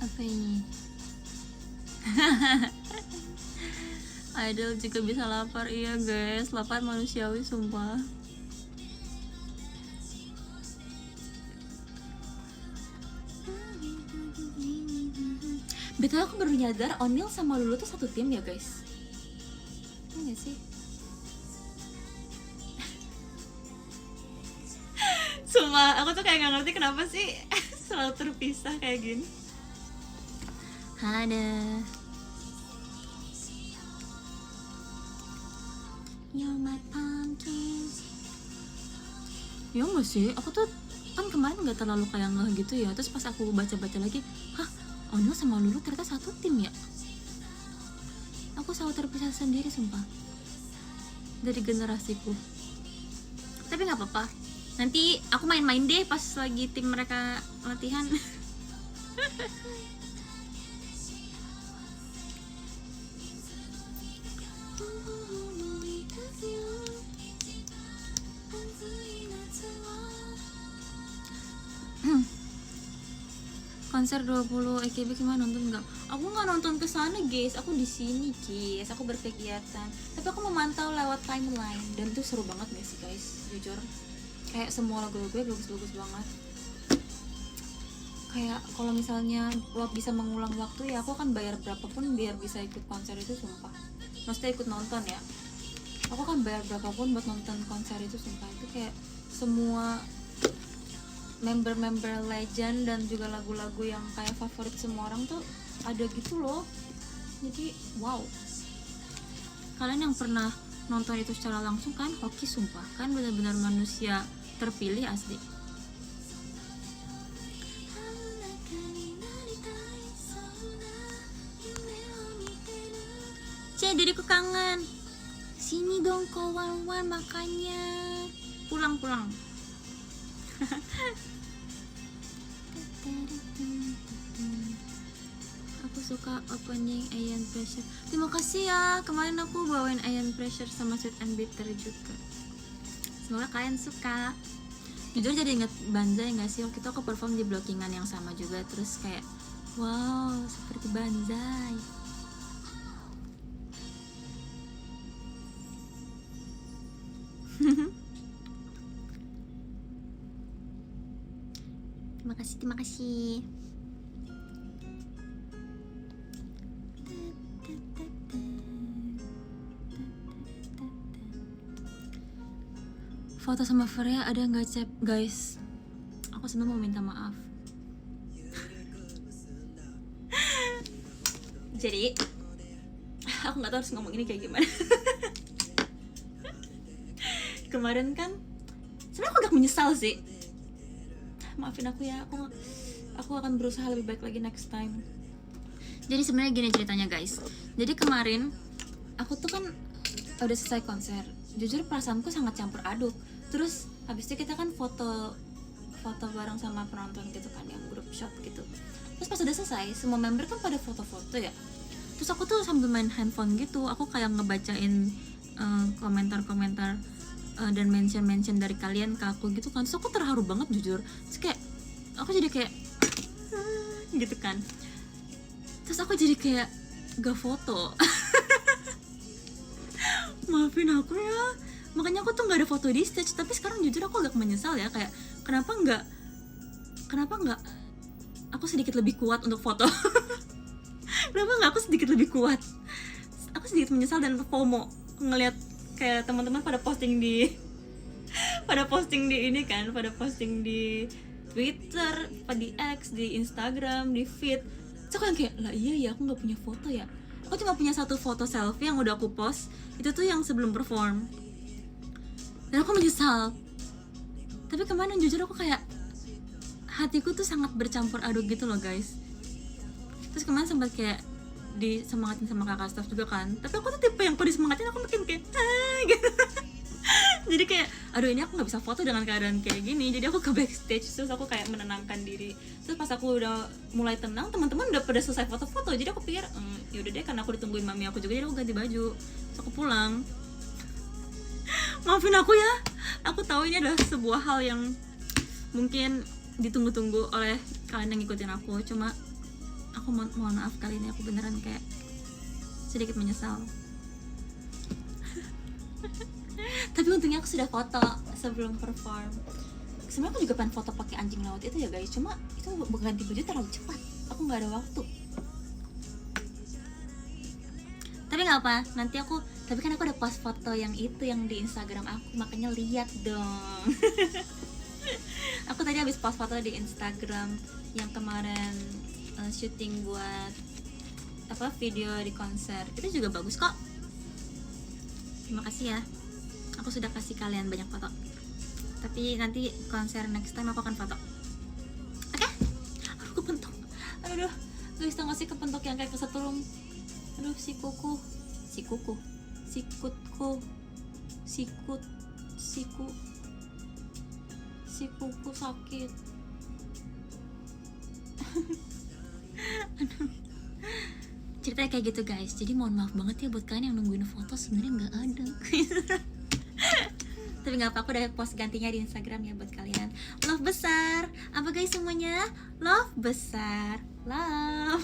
Apa ini? Idol juga bisa lapar, iya guys, lapar manusiawi sumpah. Betul, aku baru nyadar Onil sama Lulu tuh satu tim ya guys. Iya gak sih? Sumpah, aku tuh kayak gak ngerti kenapa sih selalu terpisah kayak gini. Ada You're my pumpkin. Ya gak sih, aku tuh kan kemarin gak terlalu kayak ngeh gitu ya. Terus pas aku baca-baca lagi, hah, Onil sama Lulu ternyata satu tim ya. Aku selalu terpisah sendiri sumpah dari generasiku. Tapi gak apa-apa, nanti aku main-main deh pas lagi tim mereka latihan. Konser 20 EKB gimana, nonton nggak? Aku nggak nonton kesana guys, aku di sini guys, aku berkegiatan. Tapi aku memantau lewat timeline dan itu seru banget guys, jujur. Kayak semua lagu-lagunya bagus-bagus banget. Kayak kalau misalnya bisa mengulang waktu ya aku akan bayar berapapun biar bisa ikut konser itu sumpah. Maksudnya ikut nonton ya. Aku akan bayar berapapun buat nonton konser itu sumpah. Itu kayak semua member-member legend dan juga lagu-lagu yang kayak favorit semua orang tuh ada gitu loh. Jadi wow, kalian yang pernah nonton itu secara langsung kan hoki sumpah, kan benar-benar manusia terpilih asli. Diriku kangen, sini dong kawan-kawan, makanya pulang-pulang. Aku suka opening Iron Pressure. Terima kasih ya, kemarin aku bawain Iron Pressure sama Sweet and Bitter juga. Semoga kalian suka. Jujur jadi inget Banzai gak sih, waktu itu aku perform di blockingan yang sama juga. Terus kayak wow, seperti Banzai. Terima kasih. Foto sama Freya ada nggak cep guys? Aku sebenarnya mau minta maaf. Jadi aku nggak tahu harus ngomong ini kayak gimana. Kemarin kan sebenarnya aku agak menyesal sih. Maafin aku ya, aku akan berusaha lebih baik lagi next time. Jadi sebenarnya gini ceritanya guys. Jadi kemarin aku tuh kan udah selesai konser. Jujur perasaanku sangat campur aduk. Terus habis itu kita kan foto bareng sama penonton gitu kan, yang grup shot gitu. Terus pas udah selesai, semua member kan pada foto-foto ya. Terus aku tuh sambil main handphone gitu, aku kayak ngebacain komentar-komentar dan mention dari kalian ke aku gitu kan. Terus aku terharu banget jujur. Terus kayak aku jadi kayak gitu kan. Terus aku jadi kayak gak foto. Maafin aku ya. Makanya aku tuh gak ada foto di stage. Tapi sekarang jujur aku agak menyesal ya, kayak kenapa nggak aku sedikit lebih kuat untuk foto. Kenapa nggak aku sedikit lebih kuat? aku sedikit menyesal dan FOMO ngelihat kayak teman-teman pada posting di ini kan, pada posting di Twitter, di X, di Instagram, di feed. So kan kayak, lah iya ya, aku nggak punya foto ya. Aku cuma punya satu foto selfie yang udah aku post, itu tuh yang sebelum perform. Dan aku menyesal. Tapi kemarin jujur aku kayak hatiku tuh sangat bercampur aduk gitu loh guys. Terus kemarin sempat kayak disemangatin sama kakak staff juga kan. Tapi aku tuh tipe yang kalau disemangatin aku makin kayak gitu. Jadi kayak aduh ini aku nggak bisa foto dengan keadaan kayak gini. Jadi aku ke backstage terus aku kayak menenangkan diri. Terus pas aku udah mulai tenang, teman-teman udah pada selesai foto-foto. Jadi aku pikir yaudah deh, karena aku ditungguin mami aku juga, jadi aku ganti baju. Terus aku pulang. Maafin aku ya, aku tahu ini adalah sebuah hal yang mungkin ditunggu-tunggu oleh kalian yang ngikutin aku. Cuma aku mohon maaf kali ini, aku beneran kayak sedikit menyesal. Tapi untungnya aku sudah foto sebelum perform. Sebenarnya aku juga pengen foto pakai anjing laut itu ya guys, cuma itu ganti baju terlalu cepat, aku nggak ada waktu. Tapi nggak apa, nanti aku, tapi kan aku udah post foto yang itu yang di Instagram aku, makanya lihat dong. Aku tadi habis post foto di Instagram yang kemarin syuting buat video di konser, itu juga bagus kok. Terima kasih ya, aku sudah kasih kalian banyak foto. Tapi nanti konser next time aku akan foto. Oke? Aduh kepentok. Aduh guys, tau gak sih kepentok yang kayak kesetrum. Aduh sikutku sakit. Aduh. Ceritanya kayak gitu guys. Jadi mohon maaf banget ya buat kalian yang nungguin foto, sebenarnya nggak ada. Tapi nggak apa, aku udah post gantinya di Instagram ya buat kalian. Love besar, apa guys semuanya? Love besar, love.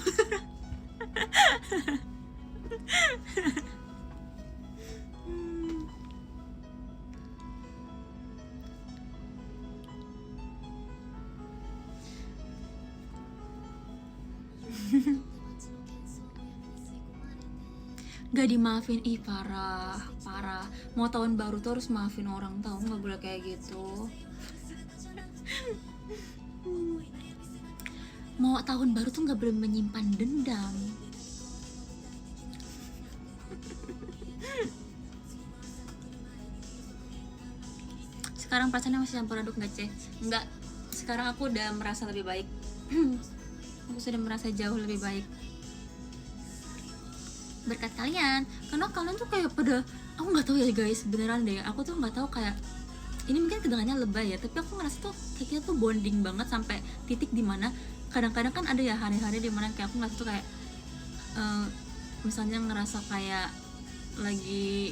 Gak dimaafin, ih parah. Mau tahun baru tuh harus maafin orang, tahu, nggak boleh kayak gitu. Mau tahun baru tuh nggak boleh menyimpan dendam. Sekarang perasaannya masih campur aduk nggak Ceh? Enggak, sekarang aku udah merasa lebih baik. Aku sudah merasa jauh lebih baik berkat kalian, karena kalian tuh kayak pada, aku nggak tahu ya guys, beneran deh, aku tuh nggak tahu, kayak ini mungkin kedengarannya lebay ya, tapi aku ngerasa tuh kayak kita tuh bonding banget sampai titik dimana kadang-kadang kan ada ya hari-hari dimana kayak aku ngerasa tuh kayak misalnya ngerasa kayak lagi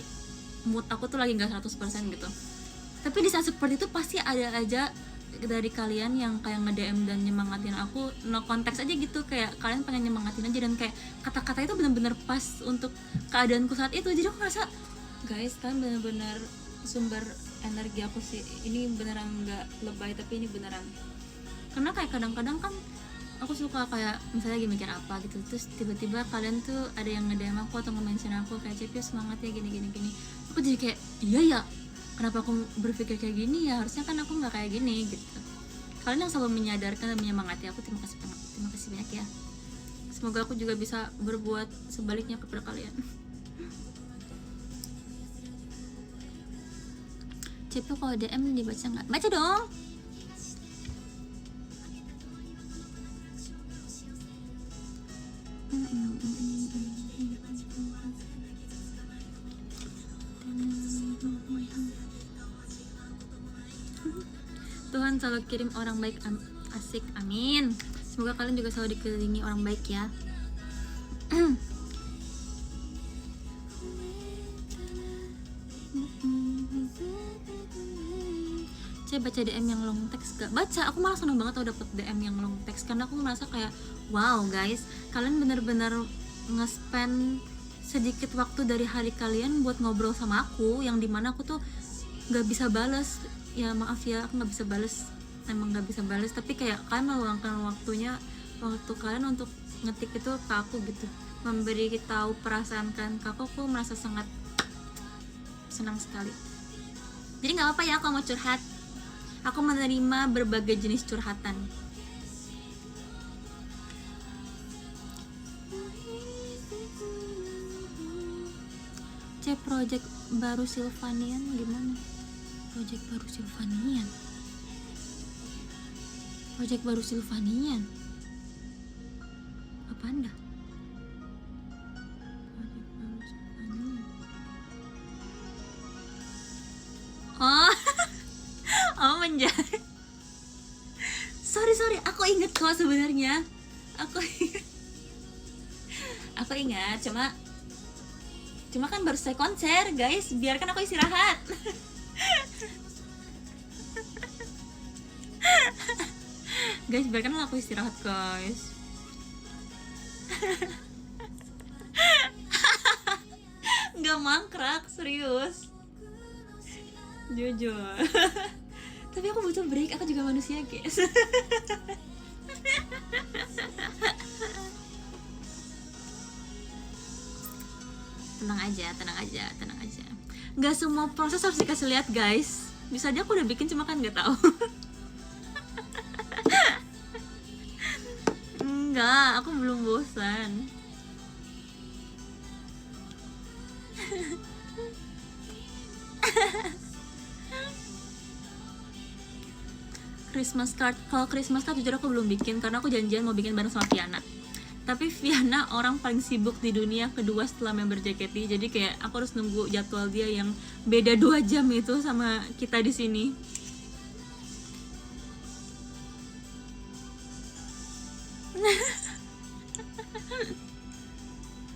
mood aku tuh lagi nggak 100% gitu, tapi di saat seperti itu pasti ada aja dari kalian yang kayak nge-DM dan nyemangatin aku, no konteks aja gitu, kayak kalian pengen nyemangatin aja, dan kayak kata-kata itu benar-benar pas untuk keadaanku saat itu. Jadi aku ngerasa guys, kalian benar-benar sumber energi aku sih, ini beneran nggak lebay, tapi ini beneran, karena kayak kadang-kadang kan aku suka kayak misalnya lagi mikir apa gitu, terus tiba-tiba kalian tuh ada yang nge-DM aku atau nge-mention aku kayak Cepi semangat ya gini, aku jadi kayak iya ya, kenapa aku berpikir kayak gini ya, harusnya kan aku nggak kayak gini gitu. Kalian yang selalu menyadarkan dan menyemangati aku, terima kasih banyak ya. Semoga aku juga bisa berbuat sebaliknya kepada kalian. Cepi kalau DM dibaca nggak? Baca dong. Tuhan selalu kirim orang baik, asik, amin. Semoga kalian juga selalu dikelilingi orang baik ya. Saya baca DM yang long text gak? Baca, aku malah seneng banget tau dapet DM yang long text, karena aku merasa kayak wow guys, kalian bener-bener nge-spend sedikit waktu dari hari kalian buat ngobrol sama aku, yang dimana aku tuh gak bisa balas. Ya maaf ya, aku gak bisa balas, emang gak bisa balas, tapi kayak kalian meluangkan waktu kalian untuk ngetik itu ke aku gitu. memberi tahu perasaan kan aku merasa sangat senang sekali. Jadi nggak apa-apa ya kalau mau curhat, aku menerima berbagai jenis curhatan. Project baru Sylvanian gimana? Project baru Sylvanian. Project baru Sylvanian. Apa Anda? Project baru Sylvanian. Oh, oh menjadi. Sorry, aku inget kok sebenarnya. Aku ingat, cuma kan baru selesai konser guys, biarkan aku istirahat. Guys, biarkan aku istirahat guys. Nggak mangkrak, serius, jujur. Tapi aku butuh break, aku juga manusia guys. Tenang aja. Nggak semua proses harus dikasih lihat guys. Bisa aja aku udah bikin cuma kan nggak tahu. Enggak, aku belum bosan. Christmas card, kalau Christmas card jujur aku belum bikin karena aku janjian mau bikin bareng sama Viana. Tapi Viana orang paling sibuk di dunia kedua setelah member JKT, jadi kayak aku harus nunggu jadwal dia yang beda 2 jam itu sama kita di sini.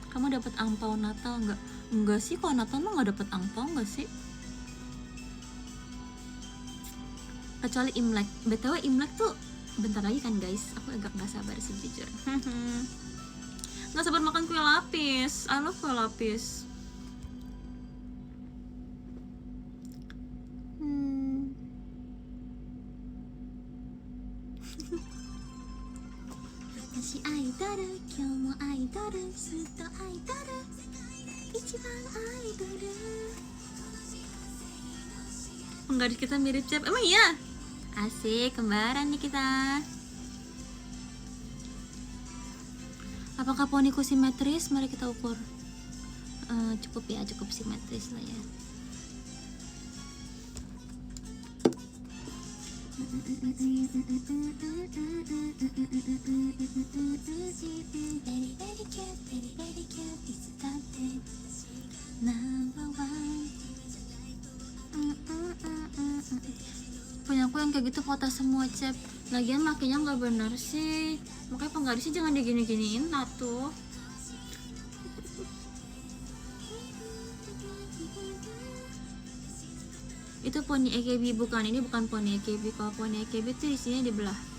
Kamu dapat angpau Natal nggak? Enggak sih, kalau Natal mah nggak dapat angpau nggak sih? Kecuali Imlek. BTW Imlek tuh bentar lagi kan guys, aku agak nggak sabar sih jujur. Nggak sabar makan kue lapis. I love kue lapis. Watashi idol, kyou mo idol, zutto idol, ichiban idol. Penggaris kita mirip Cep. Emang iya? Asik, kembaran nih kita. Apakah poniku simetris? Mari kita ukur. Cukup simetris lah ya. Punya aku yang kayak gitu foto semua Cep. Lagian makanya nggak bener sih. Makanya penggarisnya jangan digini-giniin lah tuh. Itu poni AKB bukan, ini bukan poni AKB. Kalau poni AKB tuh di sini dibelah.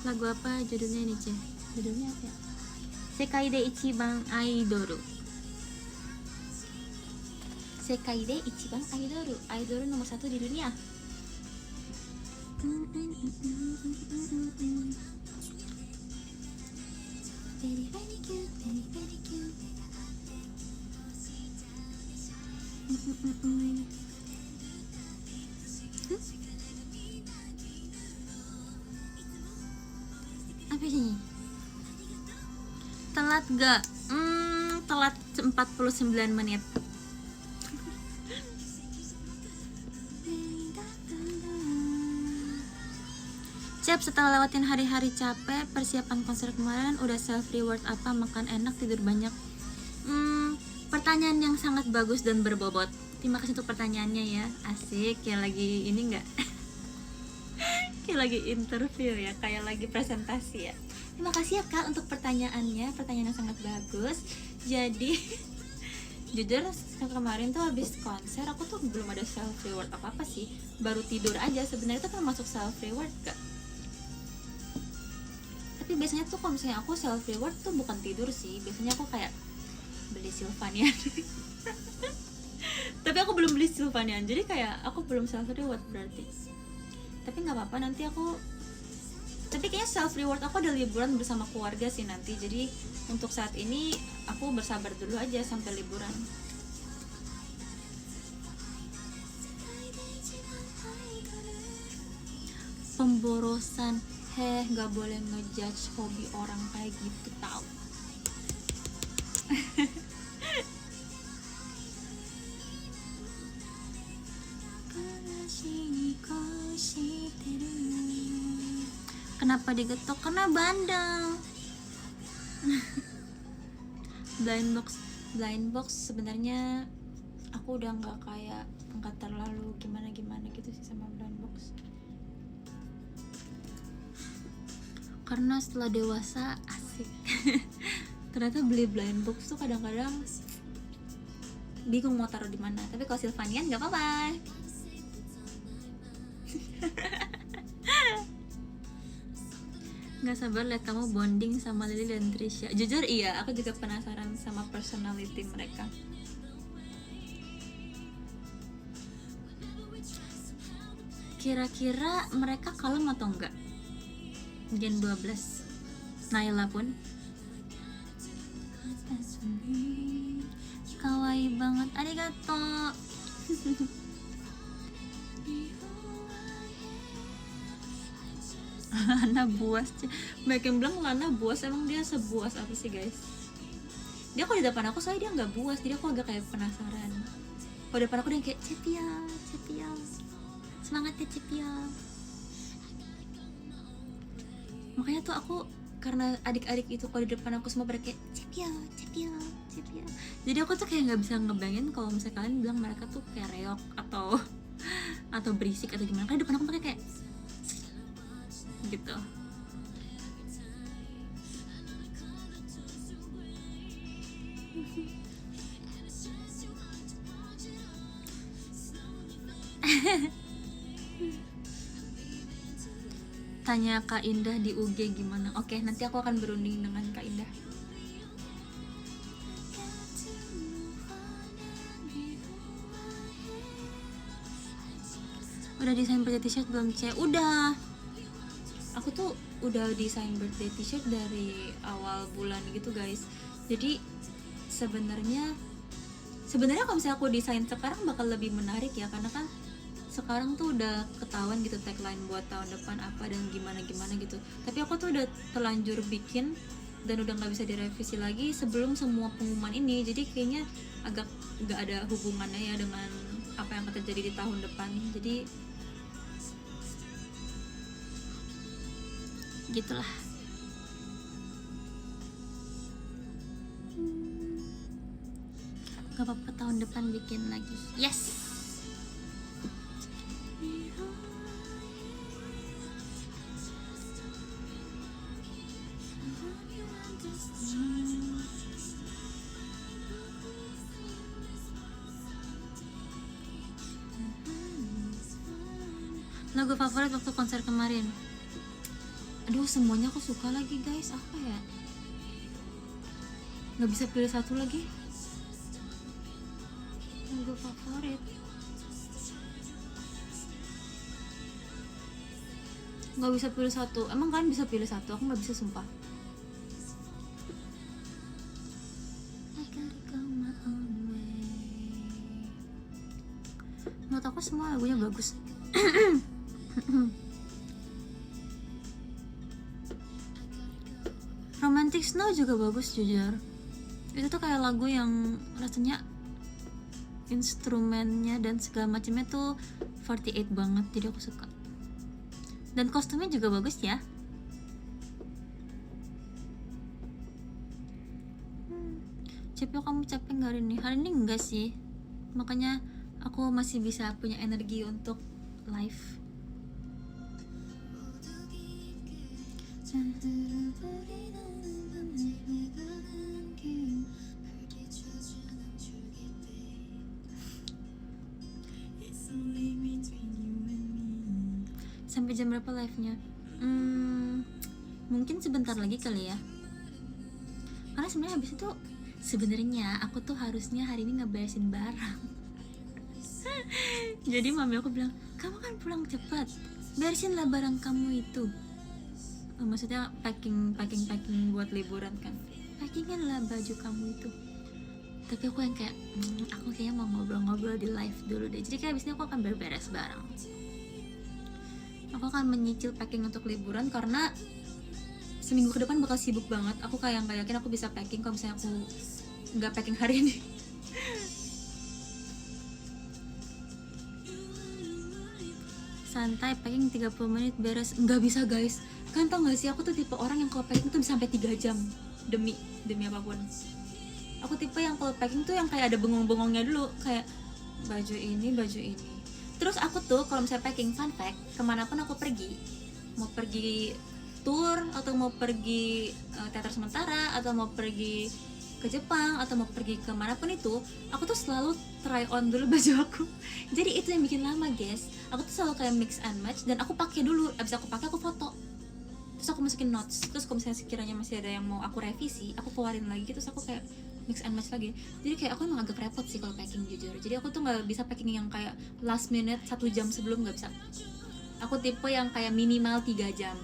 Lagu apa judulnya nih Ceh? Judulnya apa ya? Sekai de Ichiban Aidoru. Sekai de Ichiban Aidoru. Aidoru nomor 1 di dunia. Very very cute, very very cute. Apa sih? Telat gak? Telat 49 menit. Cep, setelah lewatin hari-hari capek, persiapan konser kemarin, udah self reward apa? Makan enak, tidur banyak? Pertanyaan yang sangat bagus dan berbobot. Terima kasih untuk pertanyaannya ya. Asik, kayak lagi ini enggak? Kayak lagi interview ya, kayak lagi presentasi ya. Terima kasih ya Kak untuk pertanyaannya, pertanyaan yang sangat bagus. Jadi jujur kemarin tuh habis konser aku tuh belum ada self reward apa-apa sih. Baru tidur aja. Sebenarnya itu kan masuk self reward Kak. Tapi biasanya tuh kalau misalnya aku self reward tuh bukan tidur sih, biasanya aku kayak beli Sylvanian. Tapi aku belum beli Sylvanian, jadi kayak aku belum self reward berarti. Tapi nggak apa-apa, nanti aku. Tapi kayaknya self reward aku ada liburan bersama keluarga sih nanti. Jadi untuk saat ini aku bersabar dulu aja sampai liburan. Pemborosan, nggak boleh ngejudge hobi orang kayak gitu tau. Kenapa digetok? Karena bandel. blind box sebenarnya aku udah nggak terlalu gimana gitu sih sama blind box. Karena setelah dewasa asik. Ternyata beli blind box tuh kadang-kadang bingung mau taruh di mana. Tapi kalau Sylvanian nggak apa-apa. Nggak sabar lihat kamu bonding sama Lily dan Trisha. Jujur iya, aku juga penasaran sama personality mereka. Kira-kira mereka kalem atau enggak? Gen 12 Naila pun kawaii banget, arigato. Lana buas, banyak yang bilang Lana buas, emang dia sebuas apa sih guys? Dia kalau di depan aku soalnya dia nggak buas, jadi aku agak kayak penasaran. Kalau di depan aku dia kayak Cepia, semangat ya Cepia. Makanya tuh aku, karena adik-adik itu kalau di depan aku semua pada kayak Cepia. Jadi aku tuh kayak nggak bisa ngebayangin kalau misalnya kalian bilang mereka tuh kayak reok atau berisik atau gimana. Karena di depan aku pakai kayak gitu. Tanya Kak Indah di UG gimana. Oke, nanti aku akan berunding dengan Kak Indah. Udah desain birthday t-shirt belum, C? Udah. Aku tuh udah desain birthday t-shirt dari awal bulan gitu guys. Jadi sebenarnya kalau misalnya aku desain sekarang bakal lebih menarik ya, karena kan sekarang tuh udah ketahuan gitu tagline buat tahun depan apa dan gimana gitu. Tapi aku tuh udah terlanjur bikin dan udah nggak bisa direvisi lagi sebelum semua pengumuman ini. Jadi kayaknya agak nggak ada hubungannya ya dengan apa yang akan terjadi di tahun depan. Jadi gitulah. Gak apa-apa, tahun depan bikin lagi. Yes. Lagu favorit waktu konser kemarin? Aduh, semuanya aku suka lagi guys. Apa ya? Gak bisa pilih satu lagi. Lagu favorit gak bisa pilih satu. Emang kalian bisa pilih satu? Aku gak bisa sumpah. Menurut aku semua lagunya bagus. Romantic Snow juga bagus jujur. Itu tuh kayak lagu yang rasanya instrumennya dan segala macamnya tuh 48 banget, jadi aku suka. Dan kostumnya juga bagus ya. Cepio, kamu capek nggak hari ini? Hari ini enggak sih, makanya aku masih bisa punya energi untuk live. Sampai jam berapa live-nya? Mungkin sebentar lagi kali ya. Karena sebenarnya habis itu, sebenarnya aku tuh harusnya hari ini ngeberesin barang. Jadi mami aku bilang, kamu kan pulang cepat, beresinlah barang kamu itu. Maksudnya packing buat liburan kan, packinganlah baju kamu itu. Tapi aku yang kayak aku kayaknya mau ngobrol-ngobrol di live dulu deh. Jadi kayak abis ini aku akan beres barang. Aku akan menyicil packing untuk liburan karena seminggu ke depan bakal sibuk banget. Aku kayak nggak yakin aku bisa packing kalau misalnya aku nggak packing hari ini. Santai, packing 30 menit beres. Nggak bisa guys, kan tau gak sih, aku tuh tipe orang yang kalau packing tuh bisa sampai 3 jam demi apapun. Aku tipe yang kalau packing tuh yang kayak ada bengong-bengongnya dulu, kayak baju ini. Terus aku tuh kalau misalnya packing, fun fact, kemanapun aku pergi, mau pergi tour atau mau pergi teater sementara atau mau pergi ke Jepang atau mau pergi kemanapun itu, aku tuh selalu try on dulu baju aku. Jadi itu yang bikin lama guys. Aku tuh selalu kayak mix and match dan aku pakai dulu. Abis aku pakai aku foto, terus aku masukin notes. Terus kalau misalnya sekiranya masih ada yang mau aku revisi, aku keluarin lagi. Terus aku kayak mix and match lagi. Jadi kayak aku emang agak repot sih kalau packing jujur. Jadi aku tuh nggak bisa packing yang kayak last minute 1 jam sebelum, nggak bisa. Aku tipe yang kayak minimal 3 jam.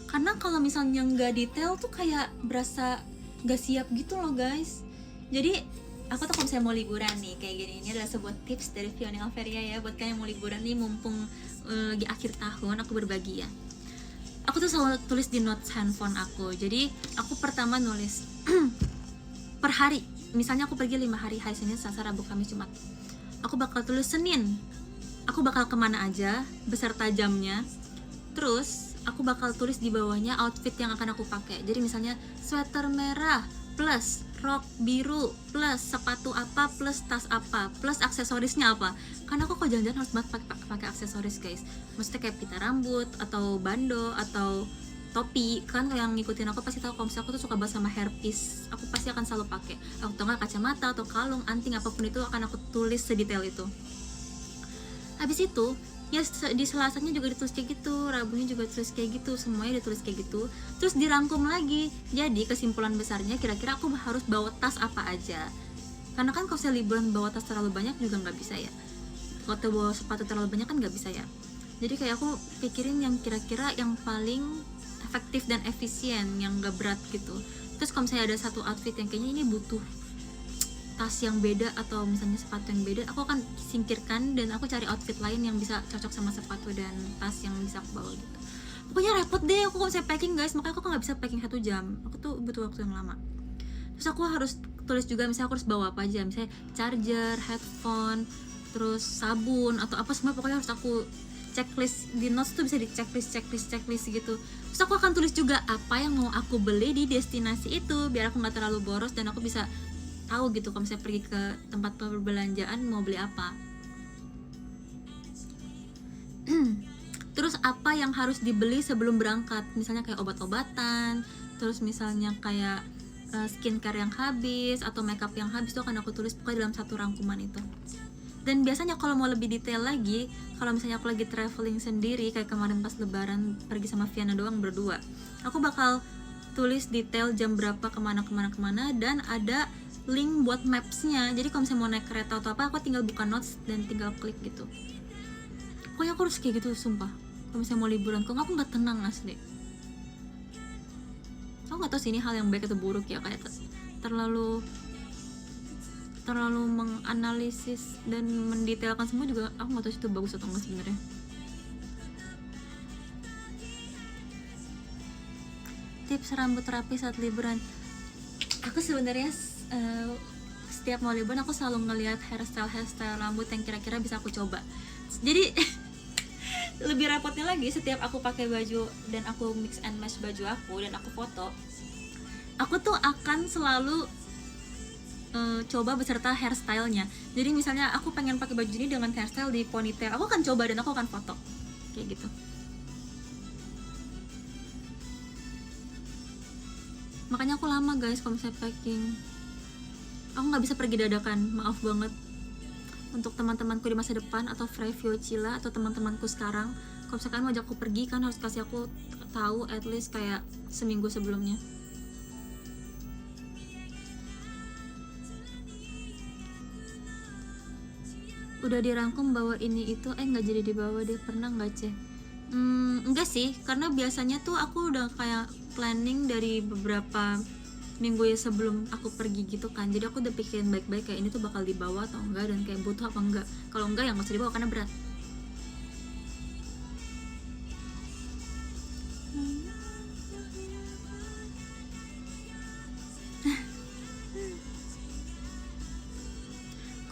Karena kalau misalnya nggak detail tuh kayak berasa nggak siap gitu loh guys. Jadi aku tuh kalau misalnya mau liburan nih kayak gini, ini adalah sebuah tips dari Fiona Alveria ya buat kalian yang mau liburan nih, mumpung lagi akhir tahun, aku berbagi ya. Aku tuh selalu tulis di notes handphone aku. Jadi aku pertama nulis per hari. Misalnya aku pergi 5 hari, hari Senin, Selasa, Rabu, Kamis, Jumat. Aku bakal tulis Senin, aku bakal kemana aja beserta jamnya. Terus aku bakal tulis di bawahnya outfit yang akan aku pakai. Jadi misalnya sweater merah plus rok biru plus sepatu apa plus tas apa plus aksesorisnya apa. Karena aku kalau jalan-jalan harus banget pakai aksesoris guys. Maksudnya kayak pita rambut atau bando atau topi. Kan yang ngikutin aku pasti tahu kalau misalnya aku tuh suka banget sama hairpiece. Aku pasti akan selalu pakai. Aku tahu nggak kacamata atau kalung, anting, apapun itu akan aku tulis sedetail itu. Habis itu ya di Selasanya juga ditulis kayak gitu, Rabunya juga ditulis kayak gitu, semuanya ditulis kayak gitu. Terus dirangkum lagi. Jadi kesimpulan besarnya kira-kira aku harus bawa tas apa aja. Karena kan kalau saya liburan bawa tas terlalu banyak juga nggak bisa ya. Kalau bawa sepatu terlalu banyak kan nggak bisa ya. Jadi kayak aku pikirin yang kira-kira yang paling efektif dan efisien, yang nggak berat gitu. Terus kalau misalnya ada satu outfit yang kayaknya ini butuh tas yang beda atau misalnya sepatu yang beda, aku akan singkirkan dan aku cari outfit lain yang bisa cocok sama sepatu dan tas yang bisa aku bawa gitu. Pokoknya repot deh aku kalau saya packing guys, makanya aku nggak bisa packing 1 jam. Aku tuh butuh waktu yang lama. Terus aku harus tulis juga misalnya aku harus bawa apa aja, misalnya charger, headphone, terus sabun atau apa semua, pokoknya harus aku checklist. Di notes tuh bisa di checklist gitu. Terus aku akan tulis juga apa yang mau aku beli di destinasi itu biar aku nggak terlalu boros dan aku bisa tahu gitu kalau misalnya pergi ke tempat perbelanjaan mau beli apa. Terus apa yang harus dibeli sebelum berangkat, misalnya kayak obat-obatan, terus misalnya kayak skincare yang habis atau makeup yang habis, itu akan aku tulis pokoknya dalam satu rangkuman itu. Dan biasanya kalau mau lebih detail lagi, kalau misalnya aku lagi traveling sendiri kayak kemarin pas lebaran pergi sama Viana doang berdua, aku bakal tulis detail jam berapa kemana dan ada link buat maps-nya. Jadi kalau misalnya mau naik kereta atau apa, aku tinggal buka notes dan tinggal klik gitu. Pokoknya aku harus kayak gitu sumpah. Kalau misalnya mau liburan, kok aku nggak tenang asli. Aku nggak tahu sih ini hal yang baik atau buruk ya, kayak terlalu menganalisis dan mendetailkan semua juga. Aku nggak tahu itu bagus atau enggak sebenarnya. Tips rambut rapi saat liburan. Aku sebenarnya setiap mau liburan aku selalu ngelihat hairstyle rambut yang kira-kira bisa aku coba. Jadi lebih repotnya lagi, setiap aku pakai baju dan aku mix and match baju aku dan aku foto, aku tuh akan selalu coba beserta hairstylenya. Jadi misalnya aku pengen pakai baju ini dengan hairstyle di ponytail, aku akan coba dan aku akan foto kayak gitu. Makanya aku lama guys kalau misalnya packing. Aku nggak bisa pergi dadakan, maaf banget untuk teman-temanku di masa depan atau Frevio Cila atau teman-temanku sekarang. Kalau misalkan mau ajak aku pergi kan harus kasih aku tahu at least kayak seminggu sebelumnya. Udah dirangkum bawa ini itu, nggak jadi dibawa deh. Pernah nggak Ceh? Enggak sih, karena biasanya tuh aku udah kayak planning dari beberapa minggu ya sebelum aku pergi gitu kan. Jadi aku udah pikirin baik-baik kayak ini tuh bakal dibawa atau enggak, dan kayak butuh apa enggak. Kalau enggak ya nggak usah dibawa karena berat.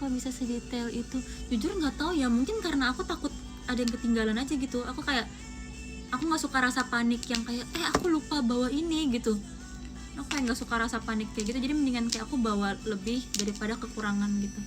Kok bisa sedetail itu? Jujur nggak tahu ya, mungkin karena aku takut ada yang ketinggalan aja gitu. Aku nggak suka rasa panik yang kayak aku lupa bawa ini gitu. Aku kayak nggak suka rasa panik kayak gitu, jadi mendingan kayak aku bawa lebih daripada kekurangan gitu.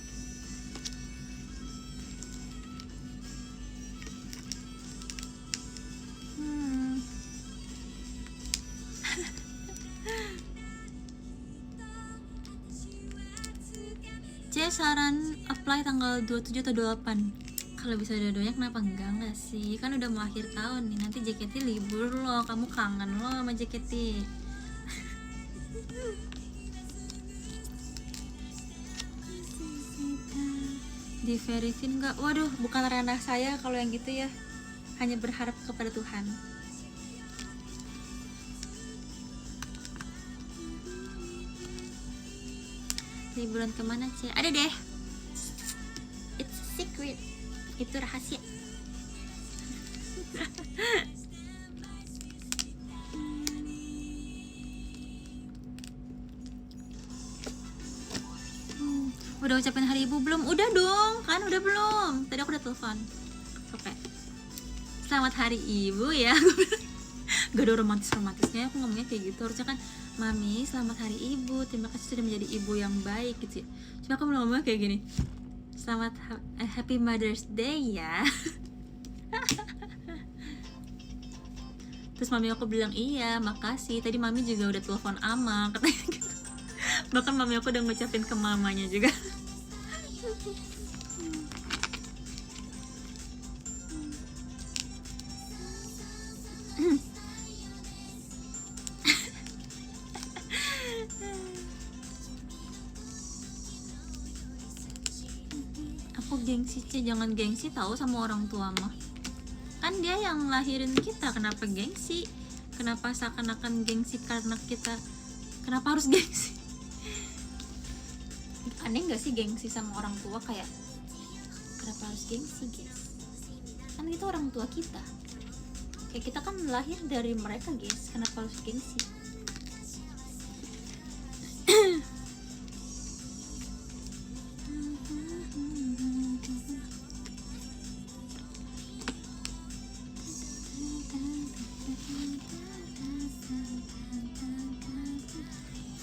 C saran apply tanggal 27 atau 28. Kalau bisa dua-duanya kenapa enggak sih? Kan udah mau akhir tahun nih, nanti JKT libur loh, kamu kangen loh sama JKT. Di verifin nggak? Waduh, bukan ranah saya kalau yang gitu ya. Hanya berharap kepada Tuhan. Liburan kemana Cie? Ada deh. It's a secret. Itu rahasia. Udah ucapin hari ibu belum? Udah dong, kan udah belum? Tadi aku udah telepon. Oke. Selamat hari ibu ya. Gak ada romantisnya, aku ngomongnya kayak gitu. Harusnya kan, Mami selamat hari ibu, terima kasih sudah menjadi ibu yang baik gitu ya. Cuma aku belum ngomongnya kayak gini, selamat happy Mother's Day ya. Terus mami aku bilang iya makasih, tadi mami juga udah telepon ama katanya gitu. Bahkan mami aku udah ngucapin ke mamanya juga. Aku gengsi Cie, jangan gengsi tahu sama orang tua mah. Kan dia yang lahirin kita, kenapa gengsi? Kenapa seakan-akan gengsi karena kita? Kenapa harus gengsi? Aneh gak sih gengsi sama orang tua, kayak kenapa harus gengsi guys? Kan itu orang tua kita, kayak kita kan lahir dari mereka guys, kenapa harus gengsi?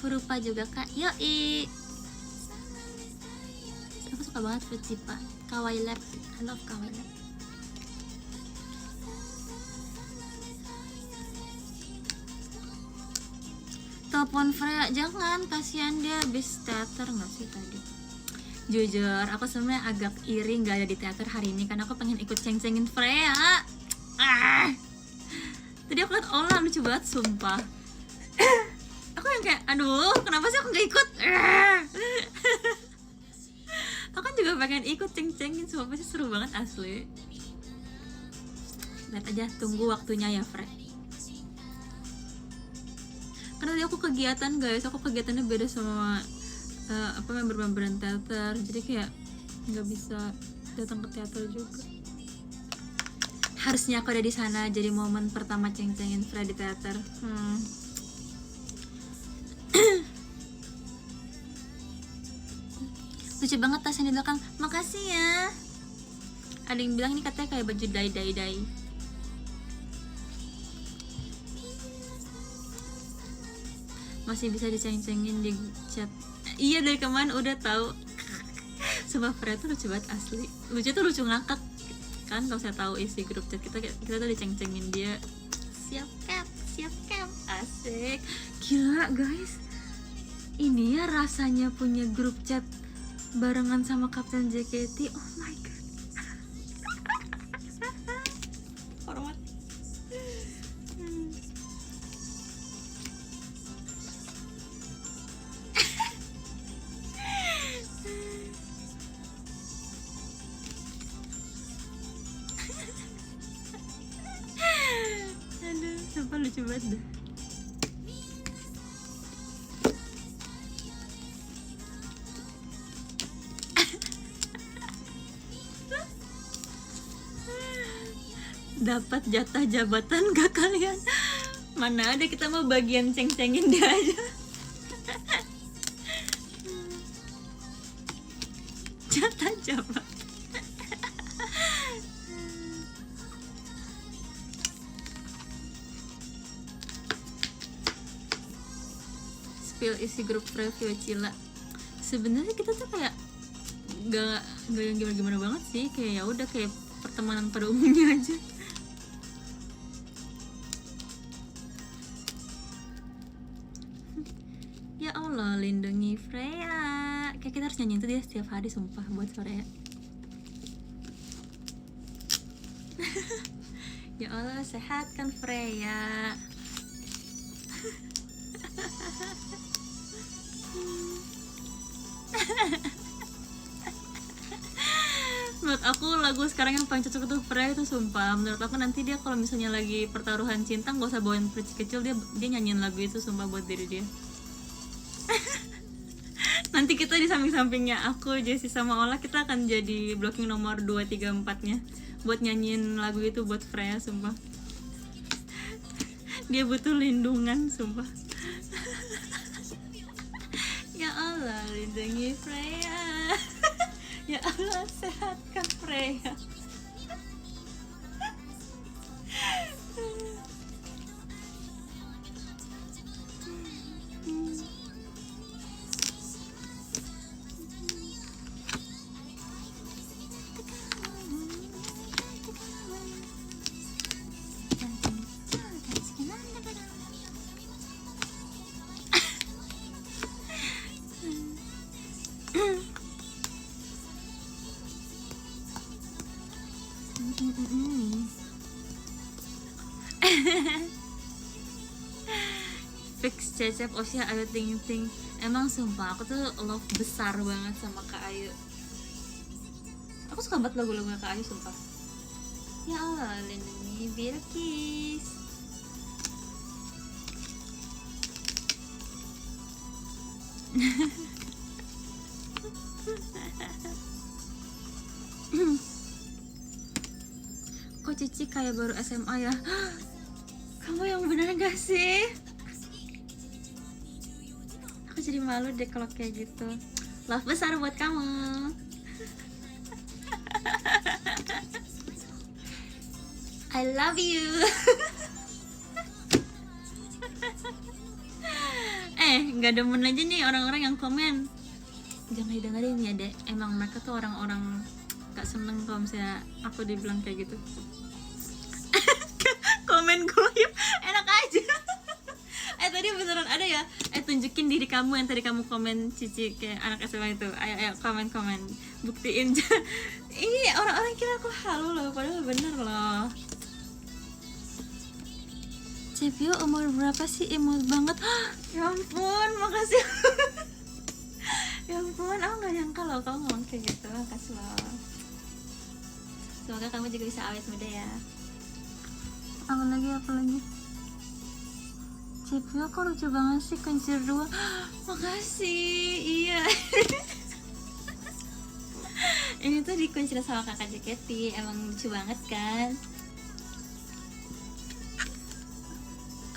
Furupa juga kak, yoi. Aku suka banget Fujipa, Kawaii Lab, I love Kawaii Lab. Telepon Freya, jangan, kasihan dia habis teater nggak sih tadi. Jujur, aku sebenarnya agak iri nggak ada di teater hari ini karena aku pengen ikut ceng-cengin Freya. Tadi aku liat Ola lucu banget, sumpah. Aku yang kayak, aduh, kenapa sih aku nggak ikut? Aku kan juga pengen ikut ceng-cengin, sumpah pasti seru banget asli. Lihat aja, tunggu waktunya ya, Fre. Karena tadi aku kegiatan guys, aku kegiatannya beda sama member-memberan teater, jadi kayak nggak bisa datang ke teater juga. Harusnya aku ada di sana jadi momen pertama ceng-cengin Fre di teater. Lucu banget tas yang di belakang, makasih ya. Ada yang bilang ini katanya kayak baju dai. Masih bisa diceng-cengin di chat. Iya dari kemarin udah tahu. Sumpah Freya tuh lucu banget asli. Lucu tuh lucu ngakak kan, kalau saya tahu isi grup chat kita tuh diceng-cengin dia. Siap cap, asik. Gila guys, ini ya rasanya punya grup chat barengan sama Kapten JKT. Oh my god. Hormat. sumpah lucu banget dah. Dapat jatah jabatan gak kalian? Mana ada, kita mau bagian ceng-cengin dia aja. Jatah jabatan. Spill isi grup preview Cila. Sebenarnya kita tuh kayak gak yang gimana banget sih, kayak ya udah kayak pertemanan pada umumnya aja. Ya Allah, lindungi Freya. Kayak kita harus nyanyiin itu dia setiap hari sumpah buat Freya. Ya Allah, sehatkan Freya. Menurut aku lagu sekarang yang paling cocok untuk Freya itu sumpah. Menurut aku nanti dia kalau misalnya lagi pertaruhan cinta gak usah bawain Perci Kecil, dia nyanyiin lagu itu sumpah buat diri dia. Nanti kita di samping-sampingnya aku, Jessie sama Ola, kita akan jadi blocking nomor 2, 3, 4-nya buat nyanyiin lagu itu buat Freya sumpah. Dia butuh lindungan sumpah. Ya Allah, lindungi Freya. Ya Allah, sehatkan Freya. Fix Cecep, Osya, Ayu Ting Ting. Emang sumpah aku tuh love besar banget sama Kak Ayu. Aku suka banget lagu-lagu Kak Ayu sumpah. Ya Allah, lindungi Bilkis. Kok Cici kayak baru SMA ya? Kamu yang bener gak sih? Aku jadi malu deh kalau kayak gitu. Love besar buat kamu. I love you. Nggak demen aja nih orang-orang yang komen. Jangan didengerin ya dek. Emang mereka tuh orang-orang gak seneng kalau misalnya aku dibilang kayak gitu. Komen goib enak aja. Tadi beneran ada ya. Tunjukin diri kamu yang tadi kamu komen Cici kayak anak SMA itu. Ayo komen buktiin. Ini orang-orang kira aku halu loh, padahal bener loh. Cepio umur berapa sih? Imut banget. Ya ampun, makasih. Ya ampun, aku gak nyangka loh kamu ngomong kayak gitu. Makasih loh. Semoga kamu juga bisa awet muda ya. Apa lagi? Cepio kok lucu banget sih, Kencur 2. Makasih, iya. Ini tuh dikuncir sama kakak JKT, emang lucu banget kan.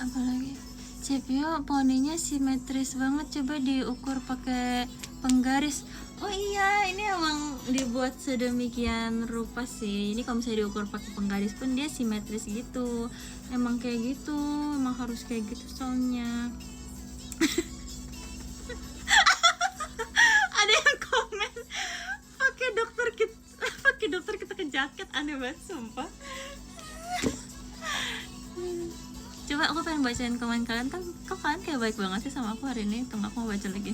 Apalagi Cepio poninya simetris banget, coba diukur pakai penggaris. Oh iya, ini emang dibuat sedemikian rupa sih. Ini kalau misalnya diukur pakai penggaris pun dia simetris gitu. Emang kayak gitu, emang harus kayak gitu soalnya. Ada yang komen pakai dokter kita ke jaket, aneh banget sumpah. Coba aku pengen bacain komen kalian, kan kok kalian kayak baik banget sih sama aku hari ini. Tunggu aku mau baca lagi.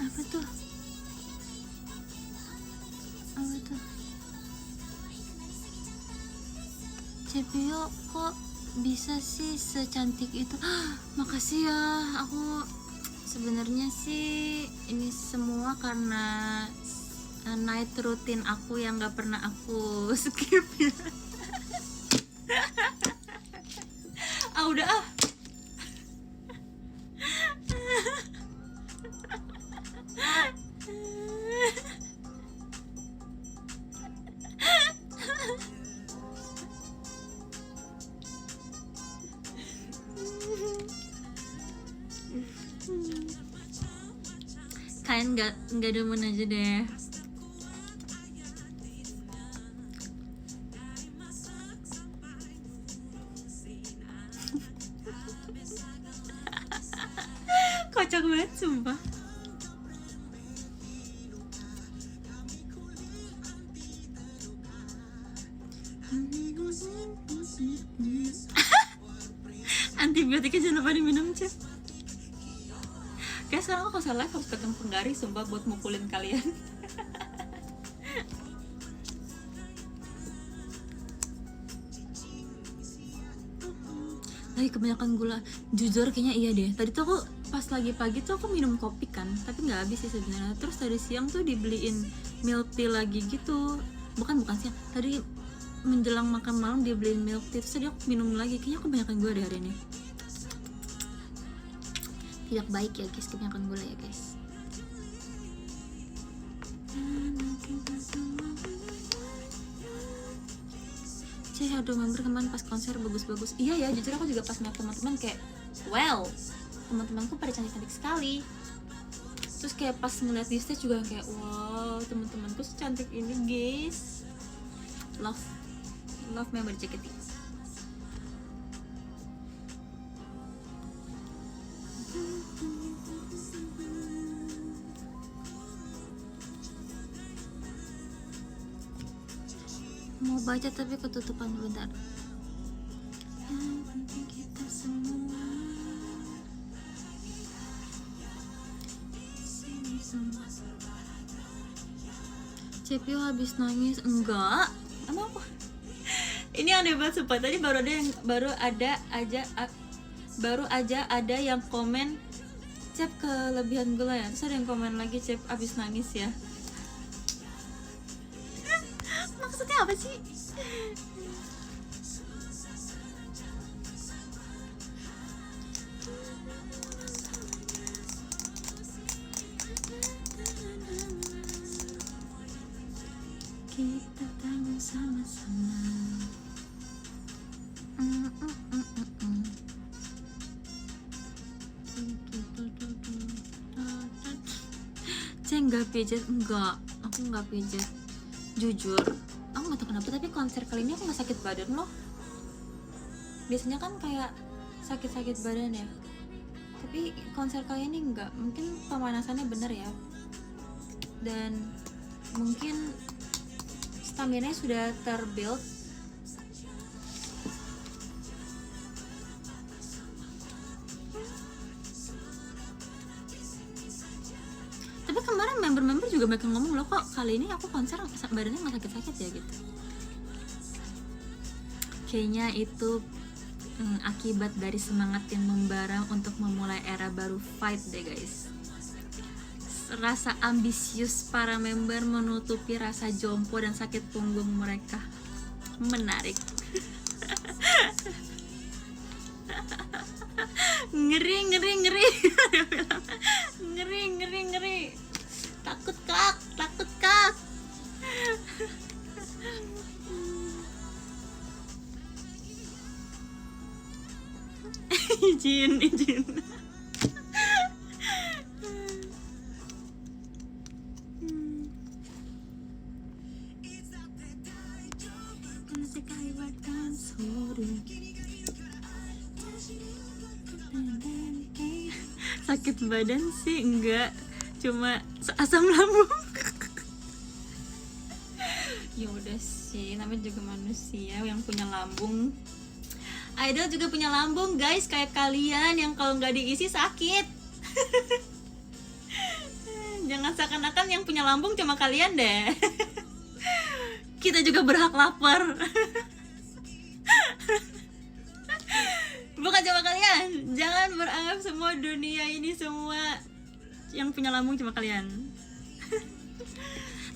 Apa tuh? Cepio kok bisa sih secantik itu? Makasih ya, aku Sebenarnya sih ini semua karena night routine aku yang gak pernah aku skip ya. Udah ah. Kalian nggak demen aja deh. Kocak banget sumpah. Antibiotiknya jangan lupa diminum, Cep. Kayak sekarang aku kalau live harus ketemu penggari sumpah buat mukulin kalian. Lagi kebanyakan gula. Jujur kayaknya iya deh. Tadi tuh aku pas lagi pagi tuh aku minum kopi kan, tapi nggak habis sih sebenarnya. Terus tadi siang tuh dibeliin milk tea lagi gitu. Bukan siang. Tadi menjelang makan malam dia beliin milk tea. Terus tadi aku minum lagi. Kayaknya aku kebanyakan gula deh hari ini. Tidak baik ya guys, kebanyakan gula ya guys. Aduh, member kemarin pas konser bagus-bagus. Iya ya, jujur aku juga pas ngeliat teman-teman kayak wow, teman-temanku pada cantik-cantik sekali. Terus kayak pas ngeliat di stage juga kayak wow, teman-temanku secantik ini guys. Love member JKT. Mau baca tapi ketutupan bentar. Kita semua Cepio habis nangis enggak? Emang apa? Ini aneh banget sumpah. Tadi baru aja ada yang komen Cep kelebihan gula ya. Terus ada yang komen lagi Cep habis nangis ya. Maksudnya apa sih? Kita tanggung sama-sama. Cek nggak pijet? Enggak, aku nggak pijet. Jujur, aku nggak tahu kenapa tapi konser kali ini aku nggak sakit badan loh. Biasanya kan kayak sakit-sakit badan ya, tapi konser kali ini enggak. Mungkin pemanasannya bener ya, dan mungkin stamina sudah terbuild. Tapi kemarin member-member juga mereka ngomong loh, kok kali ini aku konser badannya nggak sakit-sakit ya gitu. Kayaknya itu akibat dari semangat yang membara untuk memulai era baru fight deh guys. Rasa ambisius para member menutupi rasa jompo dan sakit punggung mereka. Menarik. Ngeri. Ngeri. Takut kak. Izin. Sakit badan sih enggak, cuma asam lambung. Ya udah sih, namanya juga manusia yang punya lambung. Idol juga punya lambung guys, kayak kalian yang kalau nggak diisi sakit. Jangan seakan-akan yang punya lambung cuma kalian deh. Kita juga berhak lapar. Bukan cuma kalian. Jangan beranggap semua dunia ini semua yang punya lambung cuma kalian.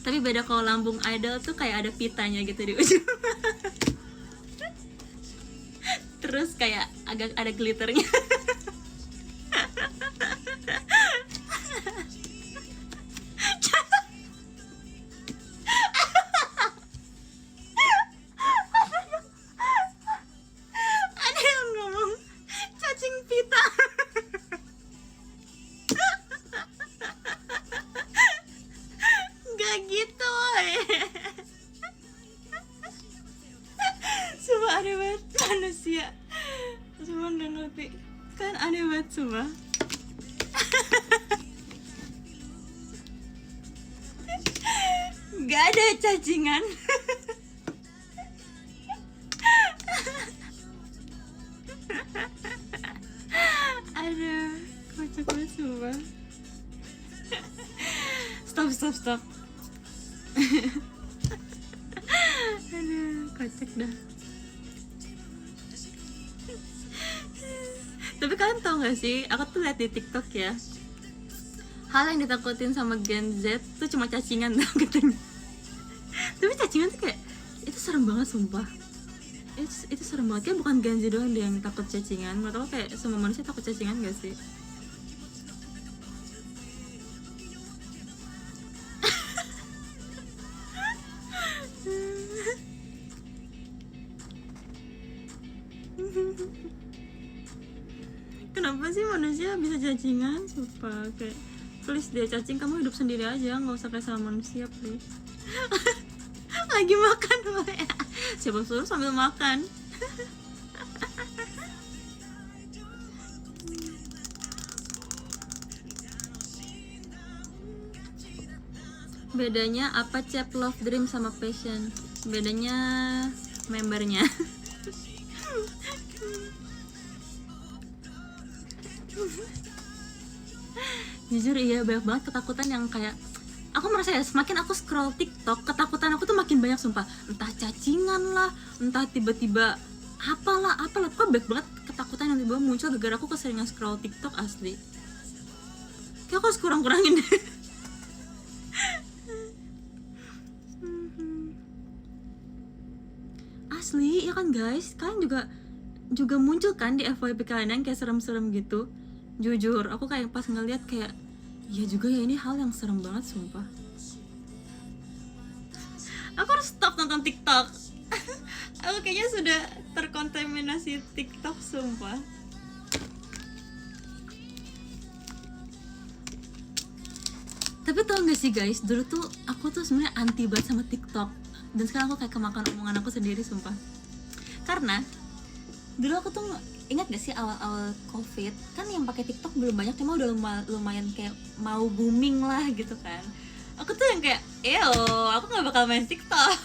Tapi beda kalau lambung idol tuh kayak ada pitanya gitu di ujung. Terus kayak agak ada glitternya. Ada yang ngomong cacing pita. Gak gitu, woy. Sumpah aneh banget manusia. Sumpah gak ngerti. Kan aneh banget sumpah. Gak ada cacingan. Aduh, kocak banget sumpah. Stop. Aduh, kocak dah. Tapi kalian tau gak sih, aku tuh liat di TikTok ya, hal yang ditakutin sama Gen Z tuh cuma cacingan tau katanya. Tapi cacingan tuh kayak, itu serem banget sumpah. Itu serem banget, kayak bukan Gen Z doang deh yang takut cacingan. Menurut aku kayak semua manusia takut cacingan gak sih? Kenapa sih manusia bisa cacingan? Sumpah kayak, please deh cacing kamu hidup sendiri aja, nggak usah kayak sama manusia please. Lagi makan woy. Siapa suruh sambil makan. Bedanya apa Cep Love Dream sama Passion? Bedanya membernya. Jujur iya, banyak banget ketakutan yang kayak, aku merasa ya semakin aku scroll TikTok, ketakutan aku tuh makin banyak sumpah. Entah cacingan lah, entah tiba-tiba apalah, kok banyak banget ketakutan yang tiba-tiba muncul gara-gara aku keseringan scroll TikTok asli. Kayak aku harus kurang-kurangin deh. Asli, ya kan guys, kalian juga muncul kan di FYP kalian yang kayak serem-serem gitu. Jujur, aku kayak pas ngeliat kayak, iya juga ya, ini hal yang serem banget sumpah. Aku harus stop nonton TikTok. Aku kayaknya sudah terkontaminasi TikTok sumpah. Tapi tau gak sih guys, dulu tuh aku tuh sebenarnya anti banget sama TikTok. Dan sekarang aku kayak kemakan omongan aku sendiri sumpah. Karena dulu aku tuh ingat gak sih awal-awal COVID kan yang pakai TikTok belum banyak, cuma udah lumayan kayak mau booming lah gitu kan. Aku tuh yang kayak, aku nggak bakal main TikTok.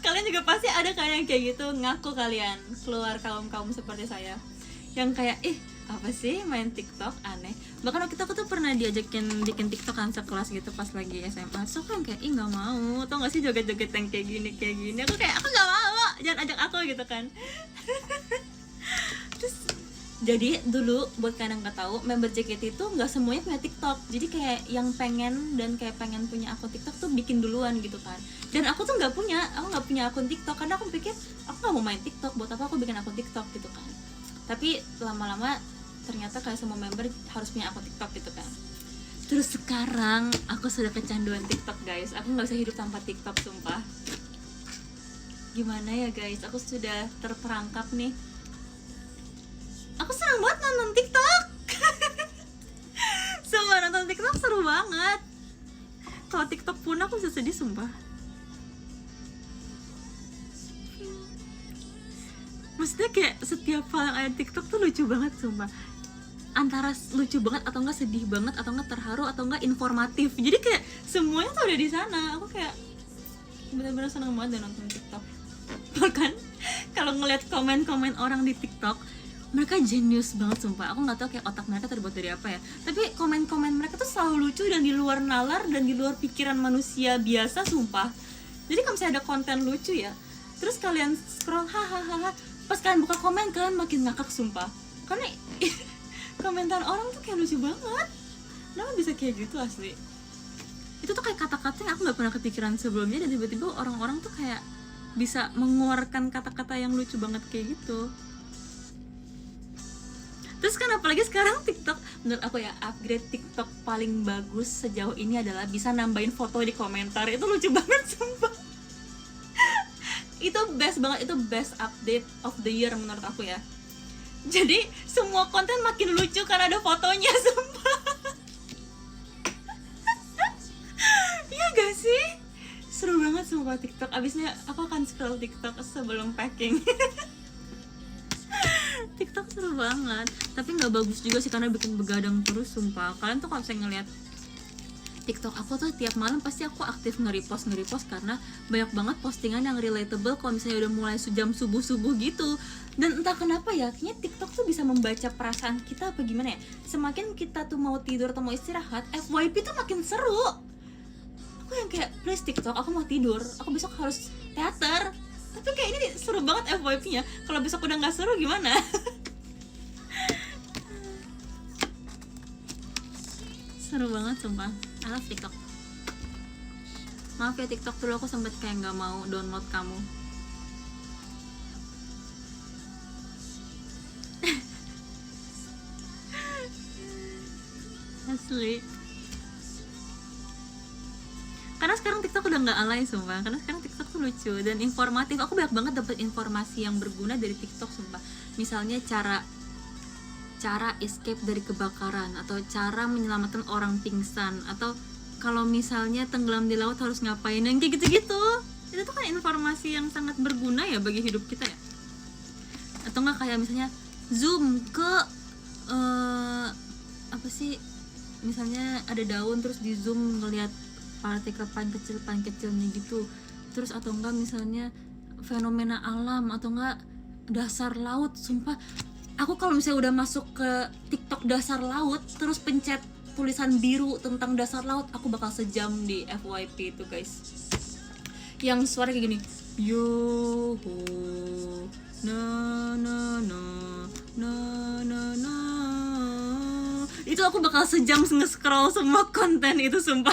Kalian juga pasti ada kayak yang kayak gitu, ngaku kalian keluar kaum seperti saya yang kayak apa sih main TikTok, aneh. Bahkan waktu itu aku tuh pernah diajakin bikin TikTok kan sekelas gitu pas lagi SMA. So kan kayak nggak mau, tau gak sih joget-joget yang kayak gini. Aku kayak, aku nggak mau, jangan ajak aku gitu kan. Terus jadi dulu buat kalian yang nggak tahu, member JKT itu nggak semuanya punya TikTok. Jadi kayak yang pengen dan kayak pengen punya akun TikTok tuh bikin duluan gitu kan. Dan aku tuh nggak punya akun TikTok karena aku pikir aku nggak mau main TikTok, buat apa aku bikin akun TikTok gitu kan. Tapi lama-lama ternyata kayak semua member harus punya akun TikTok gitu kan. Terus sekarang aku sudah kecanduan TikTok guys. Aku nggak bisa hidup tanpa TikTok sumpah. Gimana ya guys, aku sudah terperangkap nih. Aku senang banget nonton TikTok. Sumpah nonton TikTok seru banget. Kalau TikTok pun aku bisa sedih sumpah. Maksudnya kayak setiap hal yang ada TikTok tuh lucu banget sumpah. Antara lucu banget atau enggak sedih banget atau enggak terharu atau enggak informatif. Jadi kayak semuanya tuh ada di sana. Aku kayak benar-benar senang banget dan nonton TikTok. Bahkan kalau ngeliat komen-komen orang di TikTok, mereka jenius banget sumpah. Aku nggak tahu kayak otak mereka terbuat dari apa ya. Tapi komen-komen mereka tuh selalu lucu dan di luar nalar dan di luar pikiran manusia biasa sumpah. Jadi kalau misalnya ada konten lucu ya, terus kalian scroll hahaha, pas kalian buka komen kalian makin ngakak sumpah. Karena komentar orang tuh kayak lucu banget. Kenapa bisa bisa kayak gitu asli. Itu tuh kayak kata-kata yang aku nggak pernah kepikiran sebelumnya, dan tiba-tiba orang-orang tuh kayak bisa mengeluarkan kata-kata yang lucu banget kayak gitu. Terus kan apalagi sekarang TikTok, menurut aku ya, upgrade TikTok paling bagus sejauh ini adalah bisa nambahin foto di komentar. Itu lucu banget sumpah. Itu best banget, itu best update of the year menurut aku ya. Jadi semua konten makin lucu karena ada fotonya, sumpah. Iya gak sih? Seru banget sumpah TikTok. Abisnya aku akan scroll TikTok sebelum packing. TikTok seru banget, tapi nggak bagus juga sih karena bikin begadang terus sumpah. Kalian tuh kalau misalnya ngeliat TikTok aku tuh tiap malam pasti aku aktif nge-repost karena banyak banget postingan yang relatable kalau misalnya udah mulai jam subuh gitu. Dan entah kenapa ya, kayaknya TikTok tuh bisa membaca perasaan kita apa gimana ya. Semakin kita tuh mau tidur atau mau istirahat, FYP tuh makin seru. Aku yang kayak, please TikTok, aku mau tidur, aku besok harus teater. Tapi kayak ini seru banget FYP-nya. Kalau besok udah nggak seru gimana? Seru banget sumpah. I love TikTok. Maaf ya TikTok, dulu aku sempet kayak nggak mau download kamu. Asli. Karena sekarang TikTok udah nggak alay sumpah. Karena sekarang TikTok tuh lucu dan informatif. Aku banyak banget dapet informasi yang berguna dari TikTok sumpah. Misalnya cara escape dari kebakaran, atau cara menyelamatkan orang pingsan, atau kalau misalnya tenggelam di laut harus ngapain, dan kayak gitu-gitu. Itu tuh kan informasi yang sangat berguna ya bagi hidup kita ya. Atau nggak kayak misalnya zoom ke apa sih, misalnya ada daun terus di zoom ngelihat partikel paling kecilnya gitu. Terus atau enggak misalnya fenomena alam, atau enggak dasar laut. Sumpah aku kalau misalnya udah masuk ke TikTok dasar laut terus pencet tulisan biru tentang dasar laut, aku bakal sejam di FYP itu guys. Yang suara kayak gini, yo na na na na na na, itu aku bakal sejam nge-scroll semua konten itu sumpah.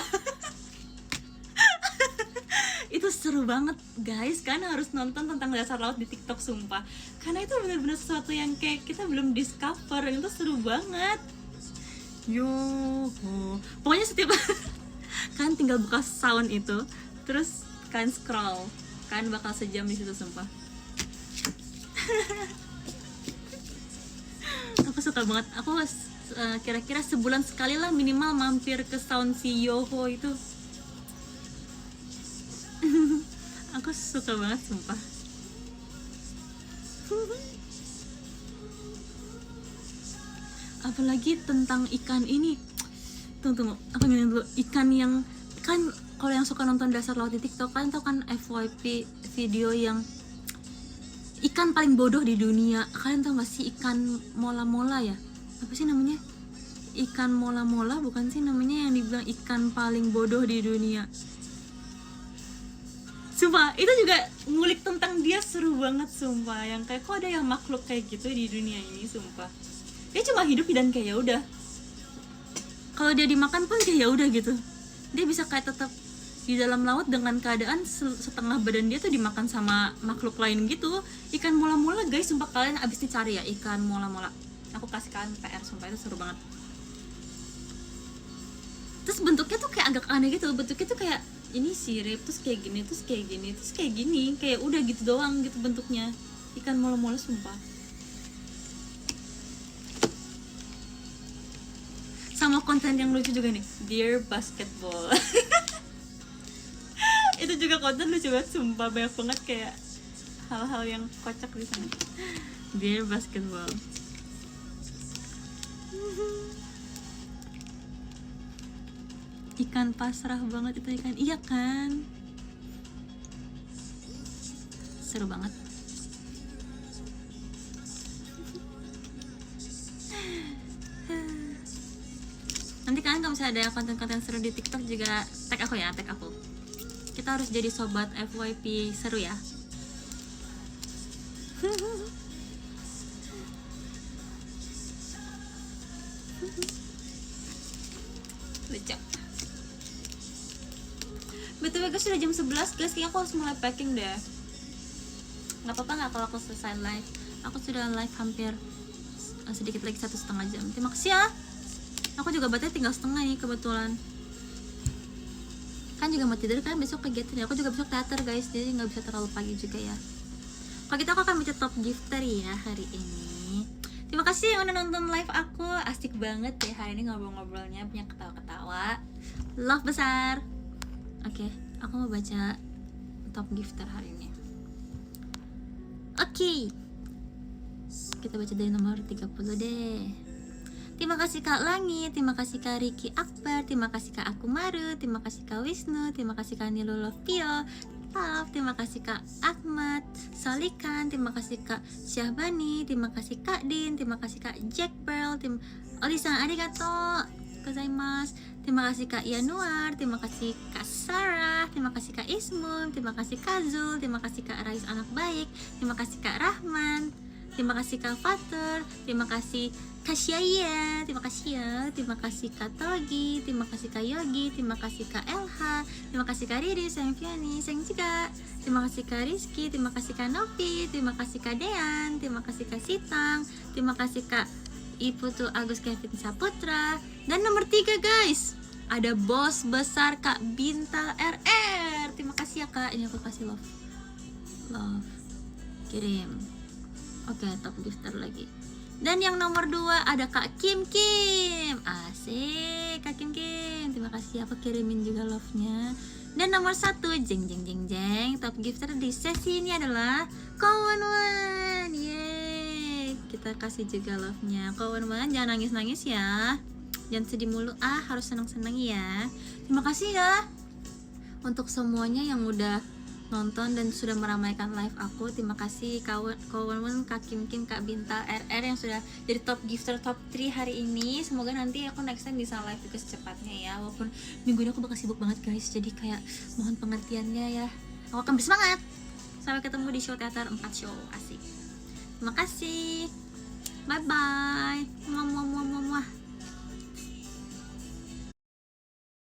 Itu seru banget guys, karena harus nonton tentang dasar laut di TikTok sumpah. Karena itu benar-benar sesuatu yang kayak kita belum discover, itu seru banget. Yo, pokoknya setiap kan tinggal buka sound itu, terus kalian scroll, kalian bakal sejam di situ sumpah. Aku suka banget. Aku kira-kira sebulan sekali lah minimal mampir ke sound si Yoho itu. Aku suka banget sumpah. Apalagi tentang ikan ini. Tunggu, aku ingin dulu. Ikan yang kan, kalau yang suka nonton dasar laut di TikTok kan tau kan FYP video yang ikan paling bodoh di dunia. Kalian tau gak sih ikan mola-mola ya? Apa sih namanya? Ikan mola-mola bukan sih namanya, yang dibilang ikan paling bodoh di dunia. Sumpah, itu juga ngulik tentang dia seru banget sumpah. Yang kayak kok ada yang makhluk kayak gitu di dunia ini sumpah. Dia cuma hidup dan kayak ya udah. Kalau dia dimakan pun kayak ya udah gitu. Dia bisa kayak tetap di dalam laut dengan keadaan setengah badan dia tuh dimakan sama makhluk lain gitu. Ikan mola-mola guys, sumpah kalian abis dicari ya ikan mola-mola. Aku kasih kalian PR sumpah, itu seru banget. Terus bentuknya tuh kayak agak aneh gitu. Bentuknya tuh kayak ini sirip, terus kayak gini, terus kayak gini, terus kayak gini, kayak udah gitu doang gitu bentuknya. Ikan mola-mola sumpah. Sama konten yang lucu juga nih, Dear Basketball. Itu juga konten lucu banget sumpah, banyak banget kayak hal-hal yang kocak di sana. Dear Basketball. Ikan pasrah banget itu ikan, iya kan? Seru banget. Nanti kalian kalau misalnya ada konten-konten seru di TikTok juga tag aku ya, tag aku. Kita harus jadi sobat FYP seru ya. Becek. BTW guys sudah jam 11 guys, kayaknya aku harus mulai packing deh. Gak apa-apa gak kalau aku selesai live? Aku sudah live hampir sedikit lagi 1,5 jam. Terima kasih ya. Aku juga baterai tinggal setengah nih kebetulan. Kan juga mau tidur kan besok kegiatan ya. Aku juga besok teater guys, jadi nggak bisa terlalu pagi juga ya. Kalau gitu aku akan minta top gifter ya hari ini. Terima kasih yang udah nonton live aku. Asik banget ya hari ini ngobrol-ngobrolnya, punya ketawa-ketawa. Love besar. Oke, aku mau baca top gifter hari ini. Oke. Kita baca dari nomor 30 deh. Terima kasih Kak Langit, terima kasih Kak Riki Akbar, terima kasih Kak Akumaru, terima kasih Kak Wisnu, terima kasih Kak Nilo Lovio, terima kasih Kak Ahmad Salikan, terima kasih Kak Syahbani, terima kasih Kak Din, terima kasih Kak Jack Pearl, Olisan arigato gozaimasu, terima kasih Kak Yanuar, terima kasih Kak Sarah, terima kasih Kak Ismun, terima kasih Kak Zul, terima kasih Kak Rais anak baik, terima kasih Kak Rahman, terima kasih Kak Fatur, terima kasih Kak Syaya, terima kasih ya, terima kasih Kak Togi, terima kasih Kak Yogi, terima kasih Kak LH, terima kasih Kak Riri, sayang Fiani, sayang juga, terima kasih Kak Rizky, terima kasih Kak Novi, terima kasih Kak Dean, terima kasih Kak Sitang, terima kasih Kak Iputu Agus Kevin Saputra, dan nomor 3 guys, ada bos besar Kak Binta RR, terima kasih ya Kak, ini aku kasih love, kirim. Oke, top gifter lagi. Dan yang nomor 2 ada Kak Kim Kim. Asik, Kak Kim Kim. Terima kasih, aku kirimin juga love-nya. Dan nomor 1 jeng jeng jeng jeng, top gifter di sesi ini adalah Kawan-wan. Yeay. Kita kasih juga love-nya. Kawan-wan, jangan nangis-nangis ya. Jangan sedih mulu, harus senang-senang ya. Terima kasih ya untuk semuanya yang udah nonton dan sudah meramaikan live aku. Terima kasih kawan-kawan Kak Kim Kim, Kak Binta RR yang sudah jadi top gifter top 3 hari ini. Semoga nanti aku next time bisa live juga secepatnya ya. Walaupun minggu ini aku bakal sibuk banget guys, jadi kayak mohon pengertiannya ya. Aku akan bersemangat. Sampai ketemu di show teater 4 show. Asik. Terima kasih. Bye bye. Muah muah muah muah.